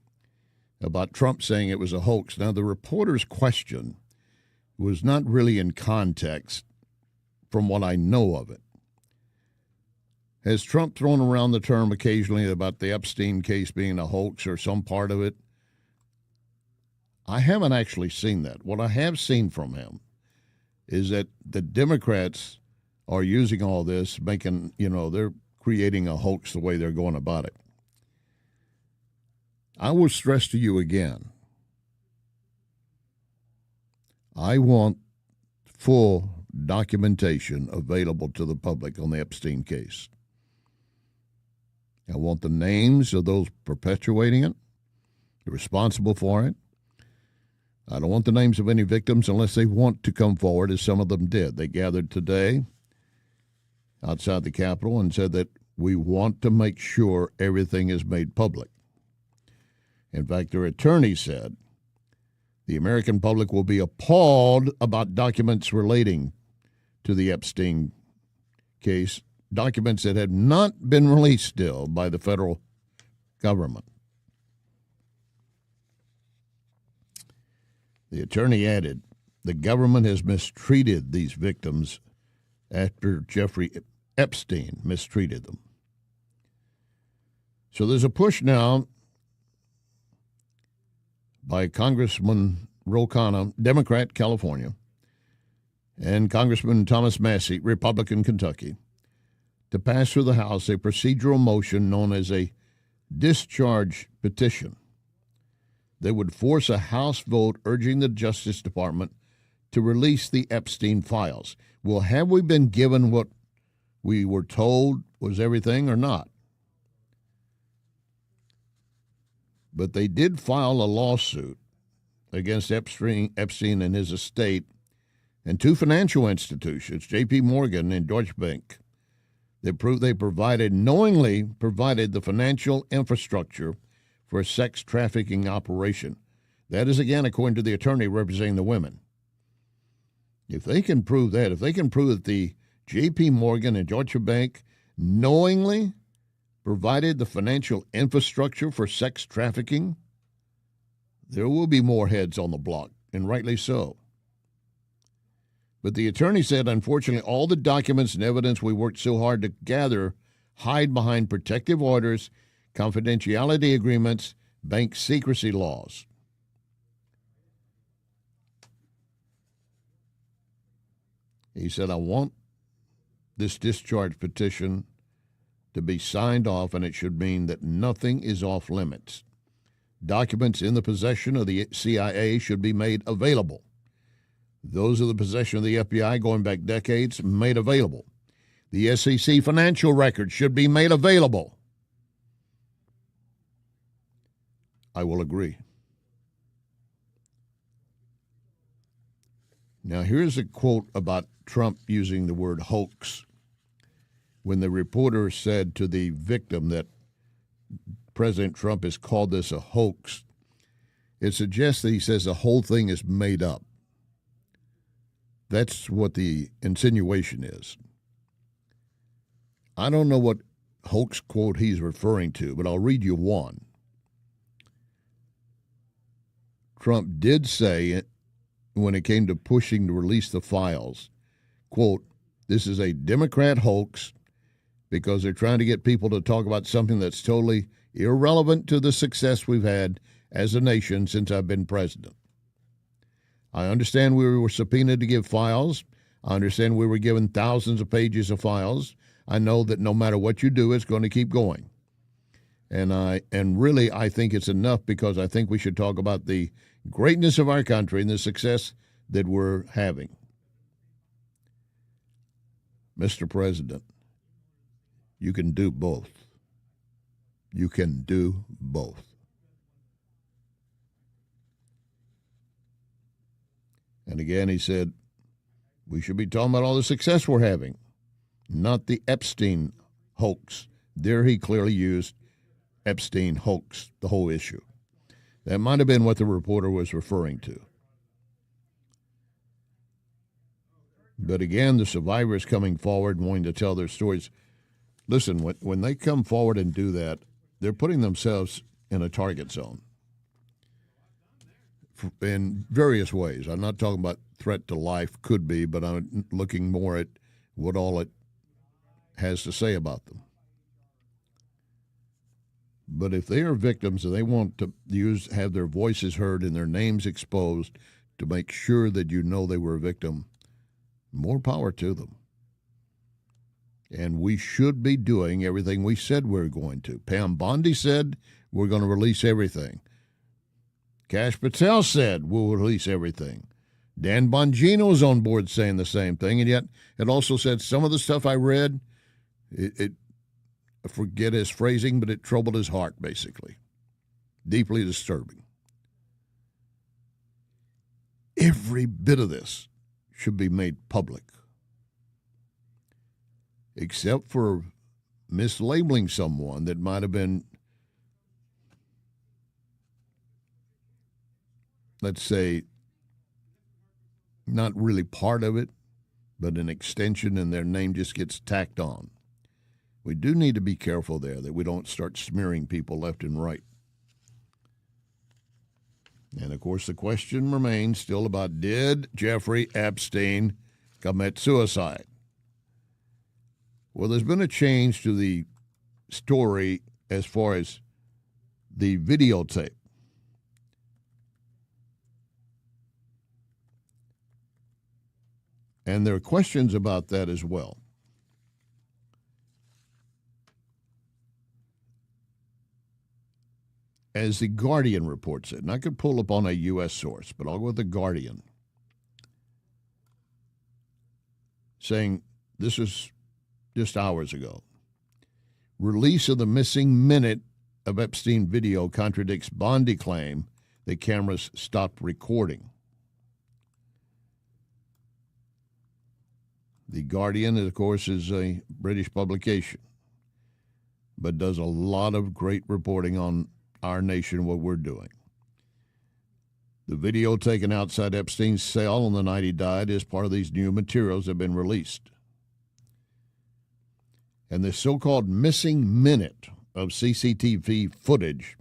about Trump saying it was a hoax. Now, the reporter's question was not really in context from what I know of it. Has Trump thrown around the term occasionally about the Epstein case being a hoax or some part of it? I haven't actually seen that. What I have seen from him is that the Democrats are using all this, making, they're creating a hoax the way they're going about it. I will stress to you again, I want full documentation available to the public on the Epstein case. I want the names of those perpetuating it, responsible for it. I don't want the names of any victims unless they want to come forward, as some of them did. They gathered today outside the Capitol and said that we want to make sure everything is made public. In fact, their attorney said the American public will be appalled about documents relating to the Epstein case, documents that have not been released still by the federal government. The attorney added, the government has mistreated these victims after Jeffrey Epstein mistreated them. So there's a push now by Congressman Ro Khanna, Democrat, California, and Congressman Thomas Massie, Republican, Kentucky, to pass through the House a procedural motion known as a discharge petition that would force a House vote urging the Justice Department to release the Epstein files. Well, have we been given what we were told was everything or not? But they did file a lawsuit against Epstein and his estate and two financial institutions, J.P. Morgan and Deutsche Bank, that proved they knowingly provided the financial infrastructure for a sex trafficking operation. That is, again, according to the attorney representing the women. If they can prove that, if they can prove that the J.P. Morgan and Deutsche Bank knowingly provided the financial infrastructure for sex trafficking, there will be more heads on the block, and rightly so. But the attorney said, unfortunately, all the documents and evidence we worked so hard to gather hide behind protective orders, confidentiality agreements, bank secrecy laws. He said, I want this discharge petition to be signed off, and it should mean that nothing is off limits. Documents in the possession of the CIA should be made available. Those in the possession of the FBI going back decades, made available. The SEC financial records should be made available. I will agree. Now, here's a quote about Trump using the word hoax. When the reporter said to the victim that President Trump has called this a hoax, it suggests that he says the whole thing is made up. That's what the insinuation is. I don't know what hoax quote he's referring to, but I'll read you one. Trump did say, when it came to pushing to release the files, quote, this is a Democrat hoax because they're trying to get people to talk about something that's totally irrelevant to the success we've had as a nation since I've been president. I understand we were subpoenaed to give files. I understand we were given thousands of pages of files. I know that no matter what you do, it's going to keep going. And really, I think it's enough because I think we should talk about the greatness of our country and the success that we're having. Mr. President, you can do both. You can do both. And again, he said, we should be talking about all the success we're having, not the Epstein hoax. There he clearly used Epstein hoax, the whole issue. That might have been what the reporter was referring to. But again, the survivors coming forward and wanting to tell their stories. Listen, when they come forward and do that, they're putting themselves in a target zone in various ways. I'm not talking about threat to life, could be, but I'm looking more at what all it has to say about them. But if they are victims and they want to have their voices heard and their names exposed to make sure that you know they were a victim, more power to them. And we should be doing everything we said we were going to. Pam Bondi said we're going to release everything. Kash Patel said we'll release everything. Dan Bongino's on board saying the same thing, and yet it also said some of the stuff I read, I forget his phrasing, but it troubled his heart, basically. Deeply disturbing. Every bit of this should be made public, except for mislabeling someone that might have been, let's say, not really part of it, but an extension, and their name just gets tacked on. We do need to be careful there that we don't start smearing people left and right. And, of course, the question remains still about, did Jeffrey Epstein commit suicide? Well, there's been a change to the story as far as the videotape. And there are questions about that as well. As the Guardian reports it, and I could pull up on a U.S. source, but I'll go with the Guardian, saying this was just hours ago. Release of the missing minute of Epstein video contradicts Bondi claim that cameras stopped recording. The Guardian, of course, is a British publication, but does a lot of great reporting on our nation, what we're doing. The video taken outside Epstein's cell on the night he died is part of these new materials that have been released. And the so-called missing minute of CCTV footage,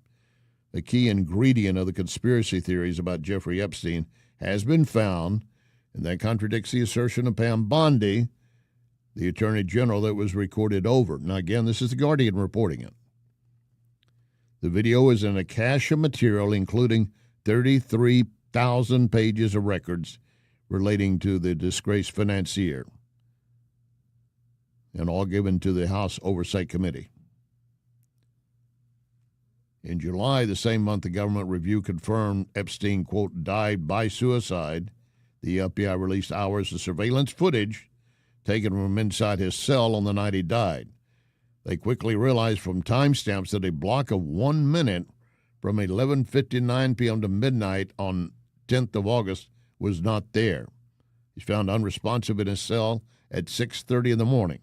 the key ingredient of the conspiracy theories about Jeffrey Epstein, has been found, and that contradicts the assertion of Pam Bondi, the Attorney General, that was recorded over. Now, again, this is the Guardian reporting it. The video is in a cache of material, including 33,000 pages of records relating to the disgraced financier, and all given to the House Oversight Committee. In July, the same month, the government review confirmed Epstein, quote, died by suicide. The FBI released hours of surveillance footage taken from inside his cell on the night he died. They quickly realized from timestamps that a block of 1 minute from 11:59 p.m. to midnight on 10th of August was not there. He's found unresponsive in his cell at 6:30 in the morning.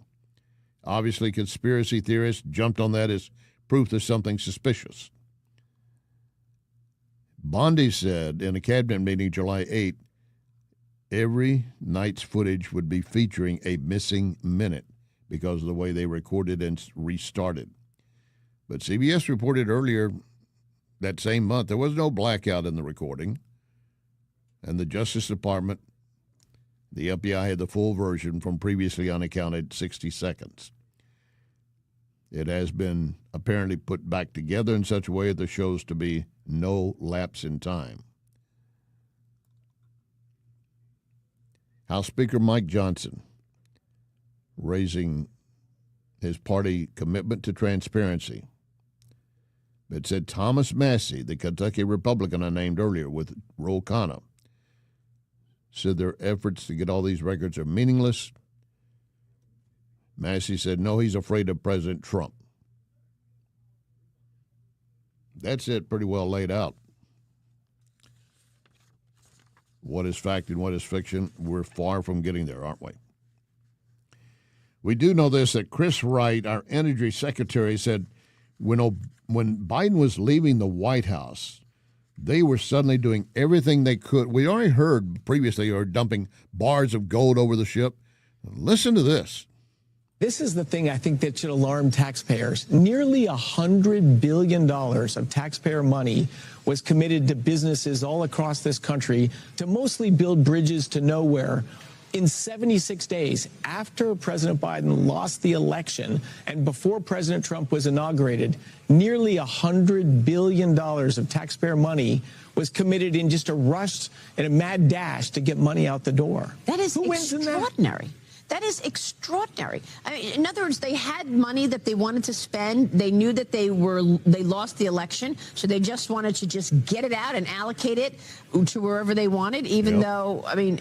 Obviously, conspiracy theorists jumped on that as proof there's something suspicious. Bondi said in a cabinet meeting July 8, every night's footage would be featuring a missing minute because of the way they recorded and restarted. But CBS reported earlier that same month there was no blackout in the recording, and the Justice Department, the FBI, had the full version from previously unaccounted 60 seconds. It has been apparently put back together in such a way that there shows to be no lapse in time. House Speaker Mike Johnson, raising his party commitment to transparency, but said Thomas Massey, the Kentucky Republican I named earlier with Ro Khanna, said their efforts to get all these records are meaningless. Massey said, no, he's afraid of President Trump. That's it, pretty well laid out. What is fact and what is fiction? We're far from getting there, aren't we? We do know this, that Chris Wright, our energy secretary, said when Biden was leaving the White House, they were suddenly doing everything they could. We already heard previously they were dumping bars of gold over the ship. Listen to this. This is the thing I think that should alarm taxpayers. Nearly $100 billion of taxpayer money was committed to businesses all across this country to mostly build bridges to nowhere. In 76 days after President Biden lost the election and before President Trump was inaugurated, nearly $100 billion of taxpayer money was committed in just a rush and a mad dash to get money out the door. That is extraordinary. That is extraordinary. I mean, in other words, they had money that they wanted to spend. They knew that they lost the election, so they just wanted to just get it out and allocate it to wherever they wanted, even though, I mean,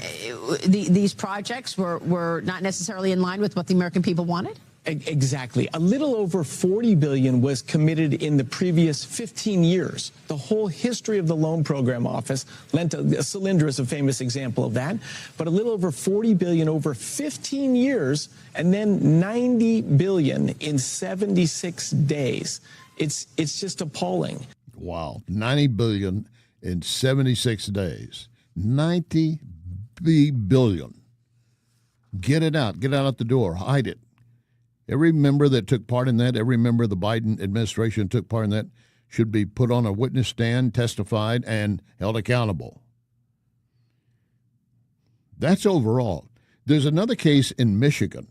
these projects were not necessarily in line with what the American people wanted. Exactly. A little over $40 billion was committed in the previous 15 years. The whole history of the loan program office, Solyndra is a famous example of that, but a little over $40 billion over 15 years, and then $90 billion in 76 days. It's just appalling. Wow, $90 billion in 76 days. $90 billion. Get it out the door, hide it. Every member that took part in that, every member of the Biden administration took part in that, should be put on a witness stand, testified, and held accountable. That's overall. There's another case in Michigan.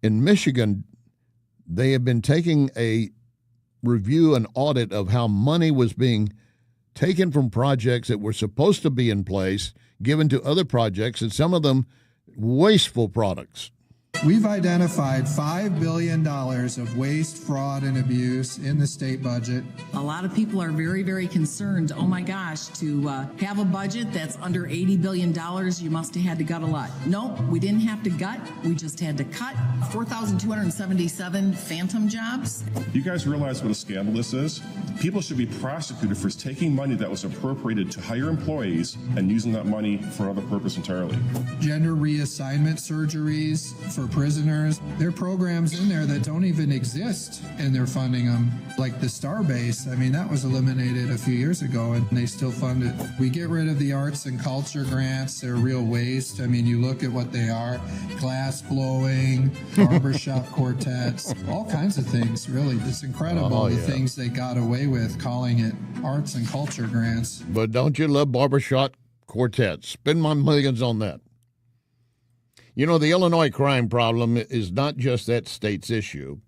In Michigan, they have been taking a review and audit of how money was being taken from projects that were supposed to be in place, given to other projects, and some of them wasteful products. We've identified $5 billion of waste, fraud, and abuse in the state budget. A lot of people are very, very concerned. Oh my gosh, to have a budget that's under $80 billion, you must have had to gut a lot. Nope, we didn't have to gut. We just had to cut 4,277 phantom jobs. You guys realize what a scandal this is? People should be prosecuted for taking money that was appropriated to hire employees and using that money for another purpose entirely. Gender reassignment surgeries for prisoners. There are programs in there that don't even exist, and they're funding them, like the Starbase. I mean, that was eliminated a few years ago, and they still fund it. We get rid of the arts and culture grants. They're real waste. I mean, you look at what they are: glass blowing, barbershop quartets, all kinds of things, really. It's incredible the things they got away with calling it arts and culture grants. But don't you love barbershop quartets? Spend my millions on that. You know, the Illinois crime problem is not just that state's issue.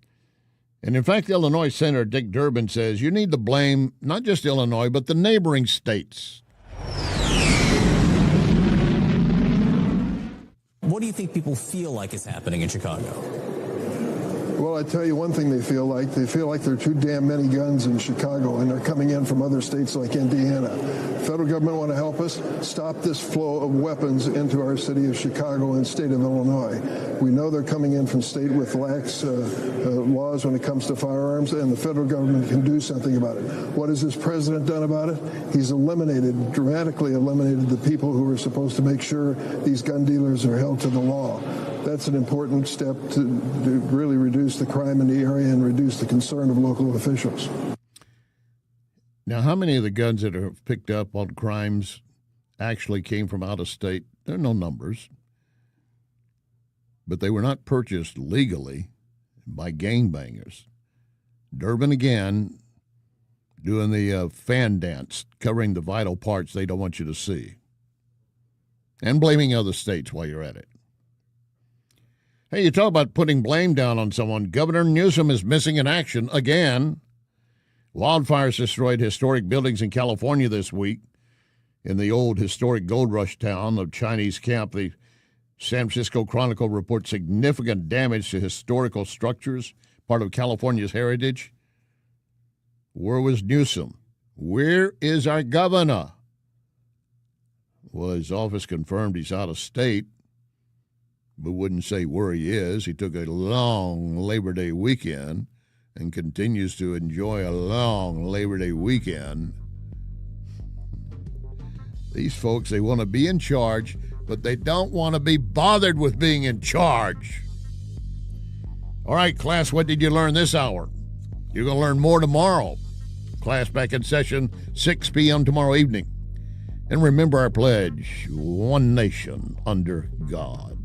And in fact, Illinois Senator Dick Durbin says you need to blame not just Illinois, but the neighboring states. What do you think people feel like is happening in Chicago? Well, I tell you one thing they feel like. They feel like there are too damn many guns in Chicago, and they're coming in from other states like Indiana. Federal government want to help us stop this flow of weapons into our city of Chicago and state of Illinois. We know they're coming in from state with lax laws when it comes to firearms, and the federal government can do something about it. What has this president done about it? He's dramatically eliminated the people who are supposed to make sure these gun dealers are held to the law. That's an important step to really reduce the crime in the area and reduce the concern of local officials. Now, how many of the guns that are picked up on crimes actually came from out of state? There are no numbers. But they were not purchased legally by gangbangers. Durbin again doing the fan dance, covering the vital parts they don't want you to see. And blaming other states while you're at it. Hey, you talk about putting blame down on someone. Governor Newsom is missing in action again. Wildfires destroyed historic buildings in California this week in the old historic gold rush town of Chinese Camp. The San Francisco Chronicle reports significant damage to historical structures, part of California's heritage. Where was Newsom? Where is our governor? Well, his office confirmed he's out of state, but wouldn't say where he is. He took a long Labor Day weekend and continues to enjoy a long Labor Day weekend. These folks, they want to be in charge, but they don't want to be bothered with being in charge. All right, class, what did you learn this hour? You're going to learn more tomorrow. Class back in session, 6 p.m. tomorrow evening. And remember our pledge, one nation under God.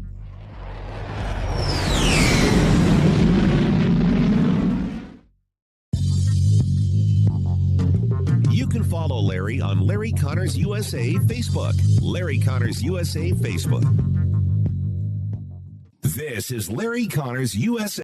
You can follow Larry on Larry Connors USA Facebook. Larry Connors USA Facebook. This is Larry Connors USA.